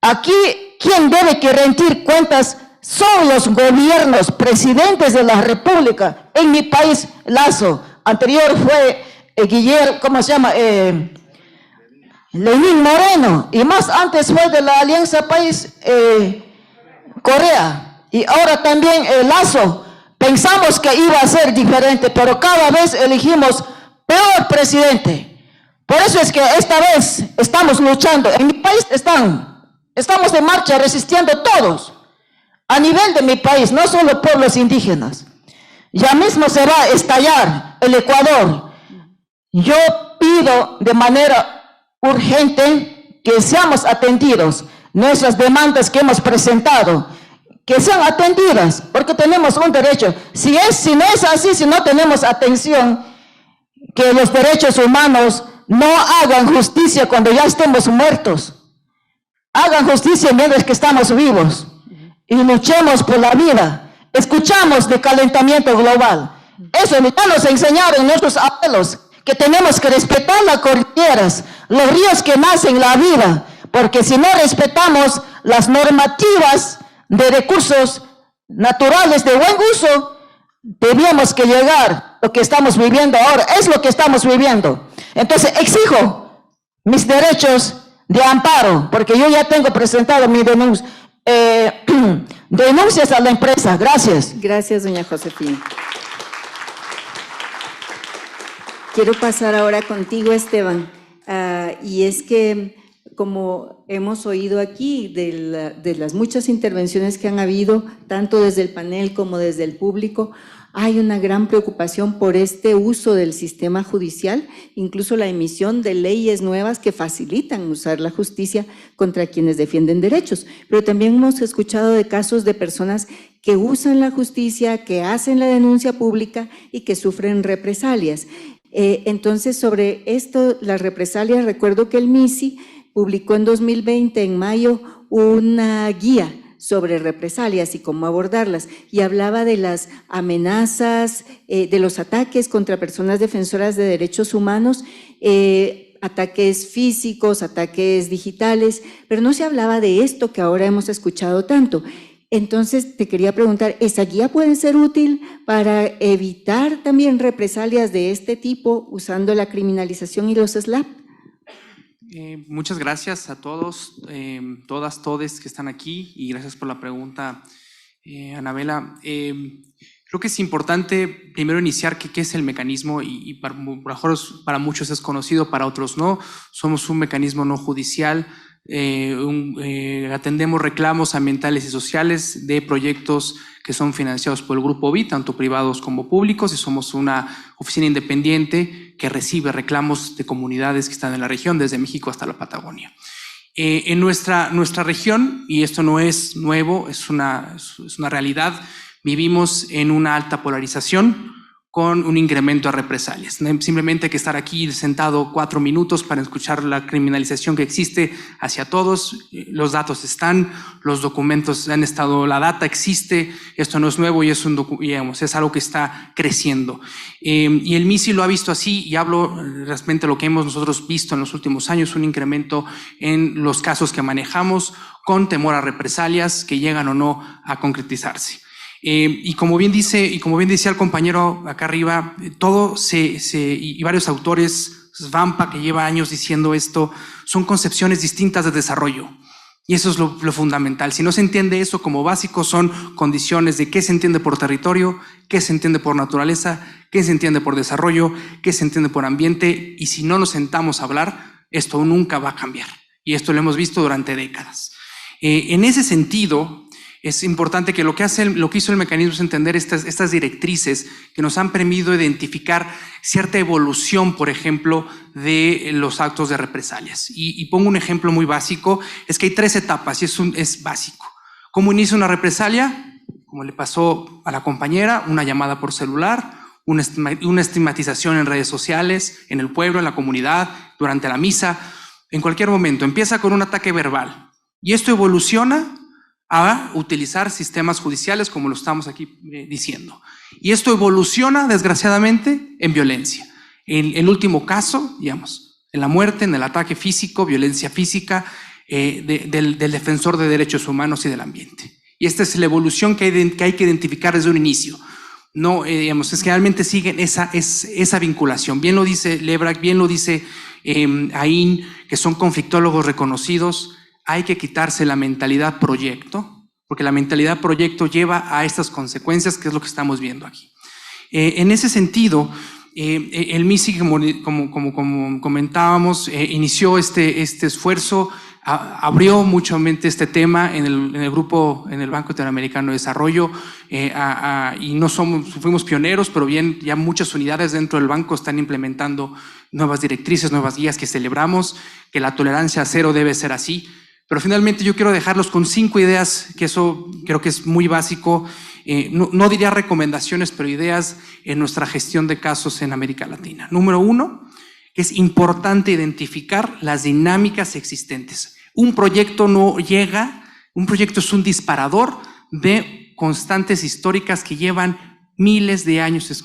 Speaker 10: Aquí, quien debe que rendir cuentas son los gobiernos, presidentes de la República. En mi país, Lazo. Anterior fue Guillermo, ¿cómo se llama? Lenín Moreno. Y más antes fue de la Alianza País Correa. Y ahora también Lazo. Pensamos que iba a ser diferente, pero cada vez elegimos peor presidente. Por eso es que esta vez estamos luchando. En mi país estamos de marcha resistiendo todos. A nivel de mi país, no solo pueblos indígenas. Ya mismo se va a estallar el Ecuador. Yo pido de manera urgente que seamos atendidos. Nuestras demandas que hemos presentado, que sean atendidas, porque tenemos un derecho. Si no es así, si no tenemos atención, que los derechos humanos no hagan justicia cuando ya estemos muertos. Hagan justicia mientras que estamos vivos. Y luchemos por la vida. Escuchamos de calentamiento global. Eso ya nos enseñaron nuestros abuelos, que tenemos que respetar las cordilleras, los ríos que nacen la vida, porque si no respetamos las normativas de recursos naturales de buen uso, debíamos que llegar a lo que estamos viviendo ahora, es lo que estamos viviendo. Entonces exijo mis derechos de amparo, porque yo ya tengo presentado mi denuncias a la empresa. Gracias.
Speaker 1: Gracias, doña Josefina. Quiero pasar ahora contigo, Esteban, y es que como hemos oído aquí de las muchas intervenciones que han habido, tanto desde el panel como desde el público, hay una gran preocupación por este uso del sistema judicial, incluso la emisión de leyes nuevas que facilitan usar la justicia contra quienes defienden derechos. Pero también hemos escuchado de casos de personas que usan la justicia, que hacen la denuncia pública y que sufren represalias. Entonces, sobre esto, las represalias, recuerdo que el MISI publicó en 2020, en mayo, una guía sobre represalias y cómo abordarlas, y hablaba de las amenazas, de los ataques contra personas defensoras de derechos humanos, ataques físicos, ataques digitales, pero no se hablaba de esto que ahora hemos escuchado tanto. Entonces, te quería preguntar, ¿esa guía puede ser útil para evitar también represalias de este tipo usando la criminalización y los SLAPP?
Speaker 11: Muchas gracias a todos, todas, todes que están aquí, y gracias por la pregunta, Anabela. Creo que es importante primero iniciar qué es el mecanismo, y para muchos es conocido, para otros no. Somos un mecanismo no judicial. Atendemos reclamos ambientales y sociales de proyectos que son financiados por el Grupo BID, tanto privados como públicos, y somos una oficina independiente que recibe reclamos de comunidades que están en la región, desde México hasta la Patagonia. En nuestra región, y esto no es nuevo, es una realidad, vivimos en una alta polarización con un incremento de represalias. Simplemente hay que estar aquí sentado 4 minutos para escuchar la criminalización que existe hacia todos. Los datos están, los documentos han estado, la data existe, esto no es nuevo y es algo que está creciendo. Y el MISI lo ha visto así, y hablo realmente de lo que hemos nosotros visto en los últimos años, un incremento en los casos que manejamos con temor a represalias que llegan o no a concretizarse. Y como bien decía el compañero acá arriba, y varios autores, Svampa, que lleva años diciendo esto, son concepciones distintas de desarrollo. Y eso es lo fundamental. Si no se entiende eso como básico, son condiciones de qué se entiende por territorio, qué se entiende por naturaleza, qué se entiende por desarrollo, qué se entiende por ambiente, y si no nos sentamos a hablar, esto nunca va a cambiar. Y esto lo hemos visto durante décadas. En ese sentido, es importante que lo que hizo el mecanismo es entender estas directrices que nos han permitido identificar cierta evolución, por ejemplo, de los actos de represalias. Y pongo un ejemplo muy básico, es que hay 3 etapas y es básico. ¿Cómo inicia una represalia? Como le pasó a la compañera, una llamada por celular, una estigmatización en redes sociales, en el pueblo, en la comunidad, durante la misa, en cualquier momento. Empieza con un ataque verbal y esto evoluciona a utilizar sistemas judiciales, como lo estamos aquí diciendo. Y esto evoluciona, desgraciadamente, en violencia. En el último caso, digamos, en la muerte, en el ataque físico, violencia física del defensor de derechos humanos y del ambiente. Y esta es la evolución que hay que identificar desde un inicio. No, digamos, es que realmente siguen esa vinculación. Bien lo dice Lebrak, bien lo dice Ain, que son conflictólogos reconocidos. Hay que quitarse la mentalidad proyecto, porque la mentalidad proyecto lleva a estas consecuencias, que es lo que estamos viendo aquí. En ese sentido, el MISI, como comentábamos, inició este esfuerzo, abrió muchamente este tema en el grupo, en el Banco Interamericano de Desarrollo, y fuimos pioneros, pero bien, ya muchas unidades dentro del banco están implementando nuevas directrices, nuevas guías que celebramos, que la tolerancia cero debe ser así. Pero finalmente yo quiero dejarlos con 5 ideas, que eso creo que es muy básico, no diría recomendaciones, pero ideas en nuestra gestión de casos en América Latina. Número 1, que es importante identificar las dinámicas existentes. Un proyecto no llega, un proyecto es un disparador de constantes históricas que llevan miles de años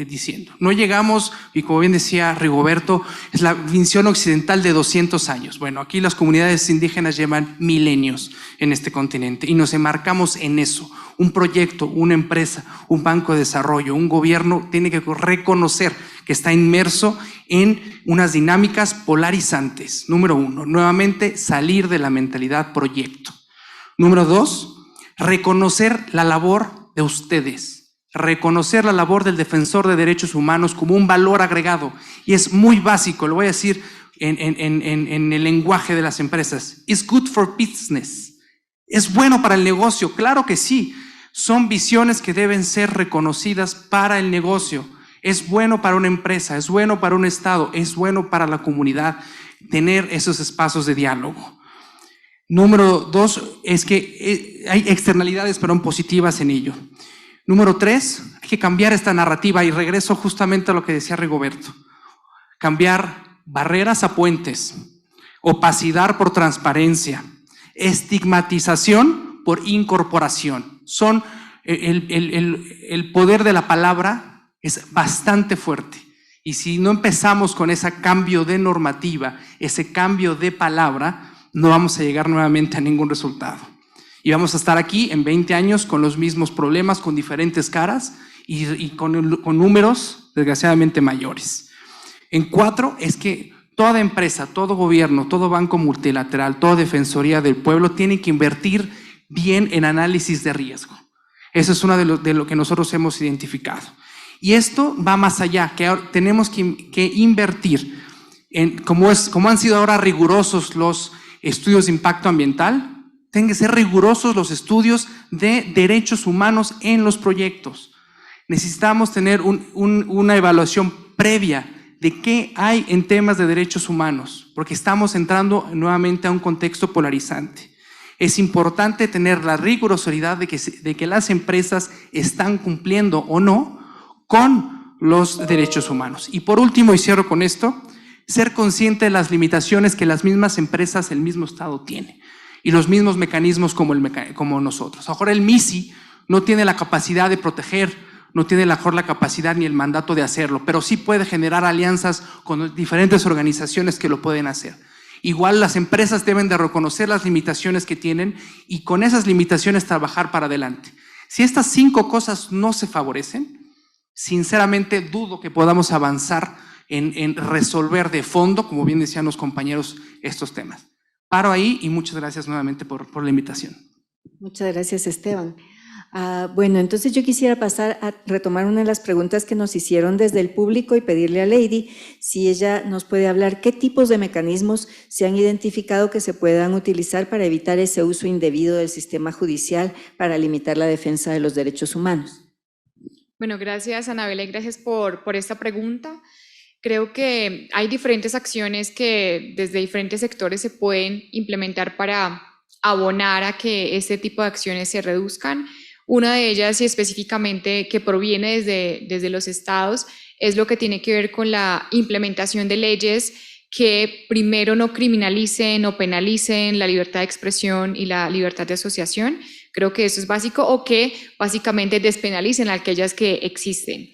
Speaker 11: diciendo. No llegamos, y como bien decía Rigoberto, es la visión occidental de 200 años. Bueno, aquí las comunidades indígenas llevan milenios en este continente y nos enmarcamos en eso. Un proyecto, una empresa, un banco de desarrollo, un gobierno tiene que reconocer que está inmerso en unas dinámicas polarizantes. Número 1, nuevamente salir de la mentalidad proyecto. Número 2, reconocer la labor de ustedes. Reconocer la labor del defensor de derechos humanos como un valor agregado. Y es muy básico, lo voy a decir en el lenguaje de las empresas. It's good for business. Es bueno para el negocio, claro que sí. son visiones que deben ser reconocidas para el negocio. Es bueno para una empresa, es bueno para un Estado, es bueno para la comunidad tener esos espacios de diálogo. Número 2 es que hay externalidades, positivas en ello. Número 3, hay que cambiar esta narrativa y regreso justamente a lo que decía Rigoberto. Cambiar barreras a puentes, opacidad por transparencia, estigmatización por incorporación. El poder de la palabra es bastante fuerte. Y si no empezamos con ese cambio de normativa, ese cambio de palabra, no vamos a llegar nuevamente a ningún resultado. Y vamos a estar aquí en 20 años con los mismos problemas, con diferentes caras y con números desgraciadamente mayores. En 4 es que toda empresa, todo gobierno, todo banco multilateral, toda defensoría del pueblo tiene que invertir bien en análisis de riesgo. Eso es una de lo que nosotros hemos identificado. Y esto va más allá, que ahora tenemos que invertir en, como han sido ahora rigurosos los estudios de impacto ambiental, tienen que ser rigurosos los estudios de derechos humanos en los proyectos. Necesitamos tener una evaluación previa de qué hay en temas de derechos humanos, porque estamos entrando nuevamente a un contexto polarizante. Es importante tener la rigurosidad de que las empresas están cumpliendo o no con los derechos humanos. Y por último, y cierro con esto, ser consciente de las limitaciones que las mismas empresas, el mismo Estado tiene y los mismos mecanismos como nosotros. Ahora el MISI no tiene la capacidad de proteger, no tiene la capacidad ni el mandato de hacerlo, pero sí puede generar alianzas con diferentes organizaciones que lo pueden hacer. Igual las empresas deben de reconocer las limitaciones que tienen y con esas limitaciones trabajar para adelante. Si estas 5 cosas no se favorecen, sinceramente dudo que podamos avanzar en resolver de fondo, como bien decían los compañeros, estos temas. Paro ahí y muchas gracias nuevamente por la invitación.
Speaker 1: Muchas gracias, Esteban. Bueno, entonces yo quisiera pasar a retomar una de las preguntas que nos hicieron desde el público y pedirle a Lady si ella nos puede hablar qué tipos de mecanismos se han identificado que se puedan utilizar para evitar ese uso indebido del sistema judicial para limitar la defensa de los derechos humanos.
Speaker 3: Bueno, gracias, Anabela, y gracias por esta pregunta. Creo que hay diferentes acciones que desde diferentes sectores se pueden implementar para abonar a que este tipo de acciones se reduzcan. Una de ellas, y específicamente que proviene desde los estados, es lo que tiene que ver con la implementación de leyes que primero no criminalicen o penalicen la libertad de expresión y la libertad de asociación. Creo que eso es básico, o que básicamente despenalicen aquellas que existen.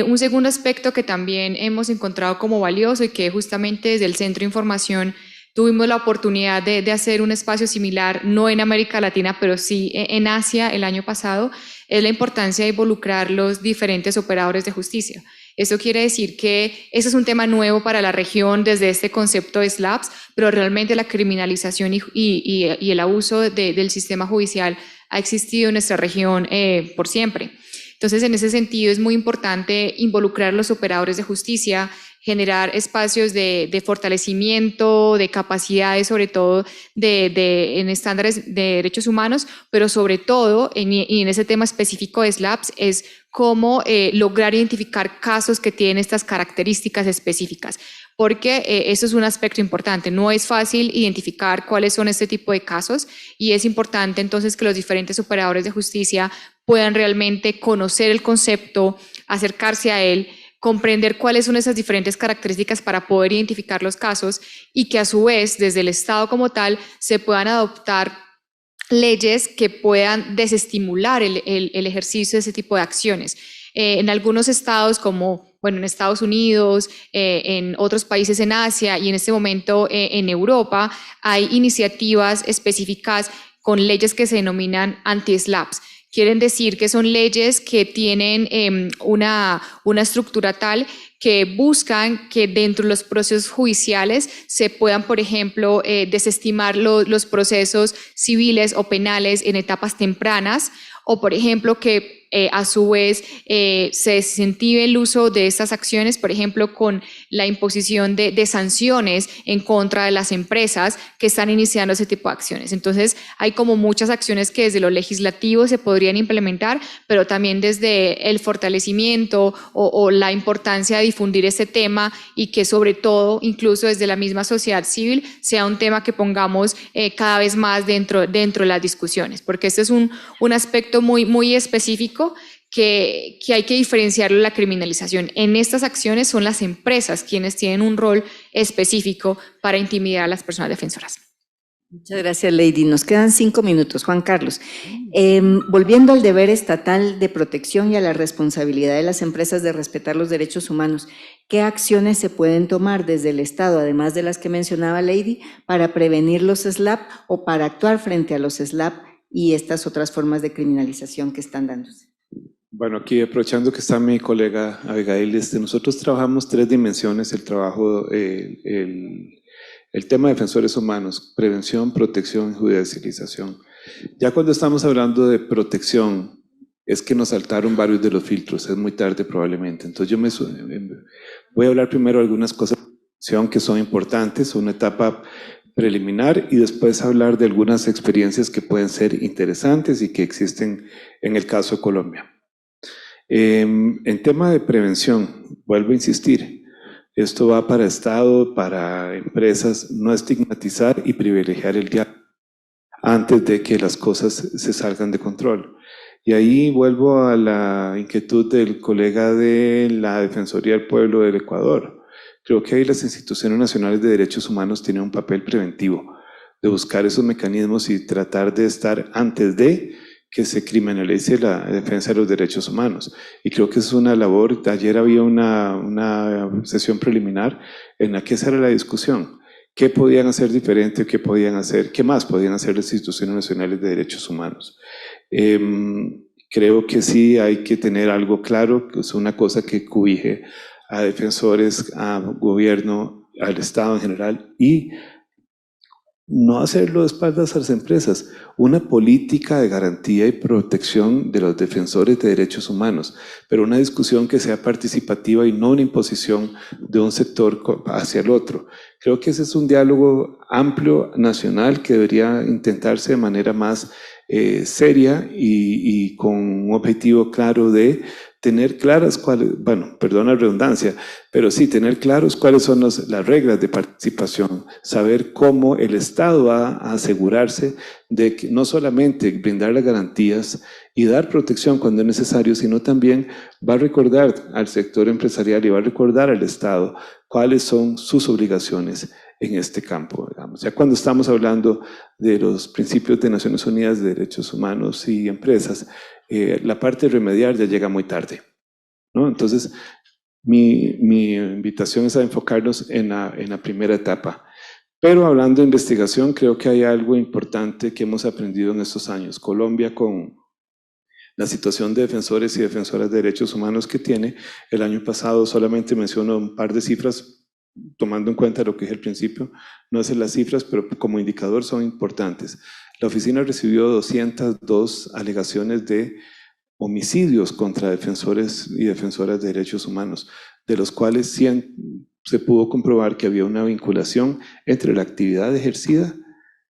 Speaker 3: Un segundo aspecto que también hemos encontrado como valioso y que justamente desde el Centro de Información tuvimos la oportunidad de hacer un espacio similar, no en América Latina, pero sí en Asia el año pasado, es la importancia de involucrar los diferentes operadores de justicia. Eso quiere decir que ese es un tema nuevo para la región desde este concepto de SLAPS, pero realmente la criminalización y el abuso del sistema judicial ha existido en nuestra región por siempre. Entonces, en ese sentido, es muy importante involucrar a los operadores de justicia, generar espacios de fortalecimiento, de capacidades, sobre todo en estándares de derechos humanos, pero sobre todo, y en ese tema específico de SLAPS, es cómo lograr identificar casos que tienen estas características específicas. Porque eso es un aspecto importante. No es fácil identificar cuáles son este tipo de casos y es importante entonces que los diferentes operadores de justicia puedan realmente conocer el concepto, acercarse a él, comprender cuáles son esas diferentes características para poder identificar los casos y que a su vez desde el Estado como tal se puedan adoptar leyes que puedan desestimular el ejercicio de ese tipo de acciones. En algunos estados como en Estados Unidos, en otros países en Asia y en este momento en Europa, hay iniciativas específicas con leyes que se denominan anti-SLAPS. Quieren decir que son leyes que tienen una estructura tal que buscan que dentro de los procesos judiciales se puedan, por ejemplo, desestimar los procesos civiles o penales en etapas tempranas, o por ejemplo que a su vez se desincentive el uso de estas acciones, por ejemplo, con la imposición de sanciones en contra de las empresas que están iniciando ese tipo de acciones. Entonces, hay como muchas acciones que desde lo legislativo se podrían implementar, pero también desde el fortalecimiento o la importancia de difundir este tema y que sobre todo, incluso desde la misma sociedad civil, sea un tema que pongamos cada vez más dentro de las discusiones, porque este es un aspecto muy específico que hay que diferenciarlo de la criminalización. En estas acciones son las empresas quienes tienen un rol específico para intimidar a las personas defensoras.
Speaker 1: Muchas gracias, Lady. Nos quedan 5 minutos. Juan Carlos, volviendo al deber estatal de protección y a la responsabilidad de las empresas de respetar los derechos humanos, ¿qué acciones se pueden tomar desde el Estado, además de las que mencionaba Lady, para prevenir los SLAP o para actuar frente a los SLAP y estas otras formas de criminalización que están dándose?
Speaker 2: Bueno, aquí aprovechando que está mi colega Abigail, nosotros trabajamos 3 dimensiones, el trabajo, el tema de defensores humanos, prevención, protección y judicialización. Ya cuando estamos hablando de protección, es que nos saltaron varios de los filtros, es muy tarde probablemente. Entonces yo voy a hablar primero de algunas cosas que son importantes, una etapa preliminar, y después hablar de algunas experiencias que pueden ser interesantes y que existen en el caso de Colombia. En tema de prevención, vuelvo a insistir, esto va para Estado, para empresas, no estigmatizar y privilegiar el diálogo antes de que las cosas se salgan de control. Y ahí vuelvo a la inquietud del colega de la Defensoría del Pueblo del Ecuador. Creo que ahí las instituciones nacionales de derechos humanos tienen un papel preventivo de buscar esos mecanismos y tratar de estar antes de que se criminalice la defensa de los derechos humanos. Y creo que es una labor. Ayer había una sesión preliminar en la que esa era la discusión. ¿Qué podían hacer diferente? ¿Qué podían hacer? ¿Qué más podían hacer las instituciones nacionales de derechos humanos? Creo que sí hay que tener algo claro, que es una cosa que cobije a defensores, a gobierno, al Estado en general, y no hacerlo de espaldas a las empresas, una política de garantía y protección de los defensores de derechos humanos, pero una discusión que sea participativa y no una imposición de un sector hacia el otro. Creo que ese es un diálogo amplio, nacional, que debería intentarse de manera más seria y con un objetivo claro de tener claras cuáles, bueno, perdón la redundancia, pero sí tener claros cuáles son las reglas de participación, saber cómo el Estado va a asegurarse de que no solamente brindar las garantías y dar protección cuando es necesario, sino también va a recordar al sector empresarial y va a recordar al Estado cuáles son sus obligaciones en este campo, digamos. Ya cuando estamos hablando de los principios de Naciones Unidas de Derechos Humanos y empresas, la parte de remediar ya llega muy tarde, ¿no? Entonces, mi invitación es a enfocarnos en la primera etapa. Pero hablando de investigación, creo que hay algo importante que hemos aprendido en estos años. Colombia, con la situación de defensores y defensoras de derechos humanos que tiene, el año pasado solamente menciono un par de cifras, tomando en cuenta lo que es el principio, no sé las cifras, pero como indicador son importantes. La oficina recibió 202 alegaciones de homicidios contra defensores y defensoras de derechos humanos, de los cuales 100 se pudo comprobar que había una vinculación entre la actividad ejercida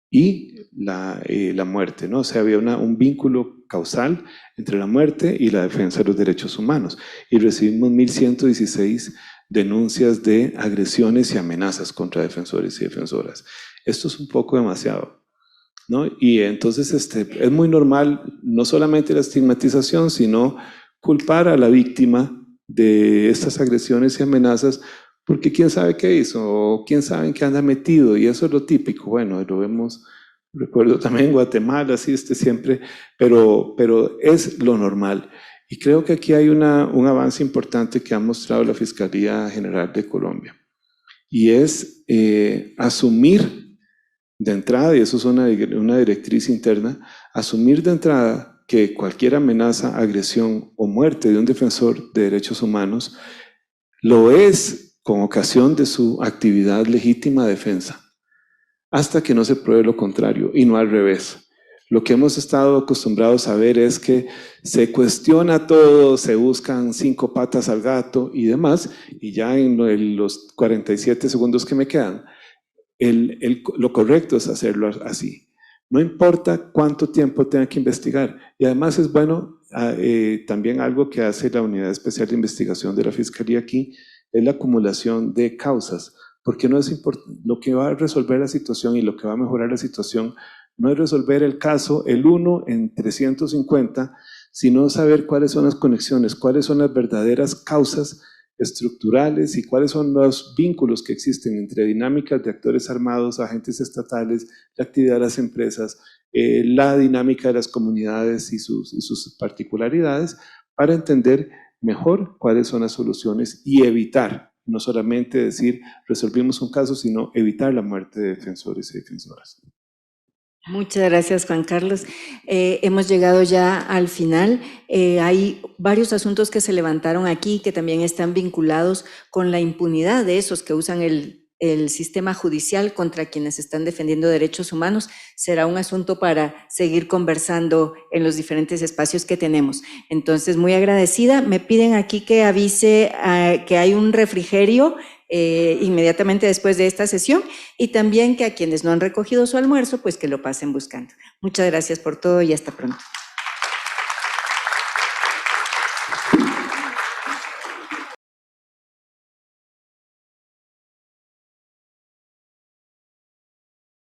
Speaker 2: y la muerte, ¿no? O sea, había un vínculo causal entre la muerte y la defensa de los derechos humanos. Y recibimos 1.116 denuncias de agresiones y amenazas contra defensores y defensoras. Esto es un poco demasiado, ¿no? Y entonces es muy normal no solamente la estigmatización, sino culpar a la víctima de estas agresiones y amenazas porque quién sabe qué hizo o quién sabe en qué anda metido, y eso es lo típico. Bueno, lo vemos, recuerdo también en Guatemala, así siempre, pero es lo normal. Y creo que aquí hay un avance importante que ha mostrado la Fiscalía General de Colombia, y es asumir de entrada, y eso es una directriz interna, asumir de entrada que cualquier amenaza, agresión o muerte de un defensor de derechos humanos lo es con ocasión de su actividad legítima de defensa, hasta que no se pruebe lo contrario, y no al revés. Lo que hemos estado acostumbrados a ver es que se cuestiona todo, se buscan 5 patas al gato y demás, y ya en los 47 segundos que me quedan, lo correcto es hacerlo así. No importa cuánto tiempo tenga que investigar. Y además es bueno, también algo que hace la Unidad Especial de Investigación de la Fiscalía aquí, es la acumulación de causas. Porque no es lo que va a resolver la situación y lo que va a mejorar la situación no es resolver el caso, el 1 en 350, sino saber cuáles son las conexiones, cuáles son las verdaderas causas estructurales y cuáles son los vínculos que existen entre dinámicas de actores armados, agentes estatales, la actividad de las empresas, la dinámica de las comunidades y sus particularidades, para entender mejor cuáles son las soluciones y evitar, no solamente decir resolvimos un caso, sino evitar la muerte de defensores y defensoras.
Speaker 1: Muchas gracias, Juan Carlos. Hemos llegado ya al final. Hay varios asuntos que se levantaron aquí que también están vinculados con la impunidad de esos que usan el sistema judicial contra quienes están defendiendo derechos humanos. Será un asunto para seguir conversando en los diferentes espacios que tenemos. Entonces, muy agradecida. Me piden aquí que avise que hay un refrigerio inmediatamente después de esta sesión y también que a quienes no han recogido su almuerzo, pues que lo pasen buscando. Muchas gracias por todo y hasta pronto.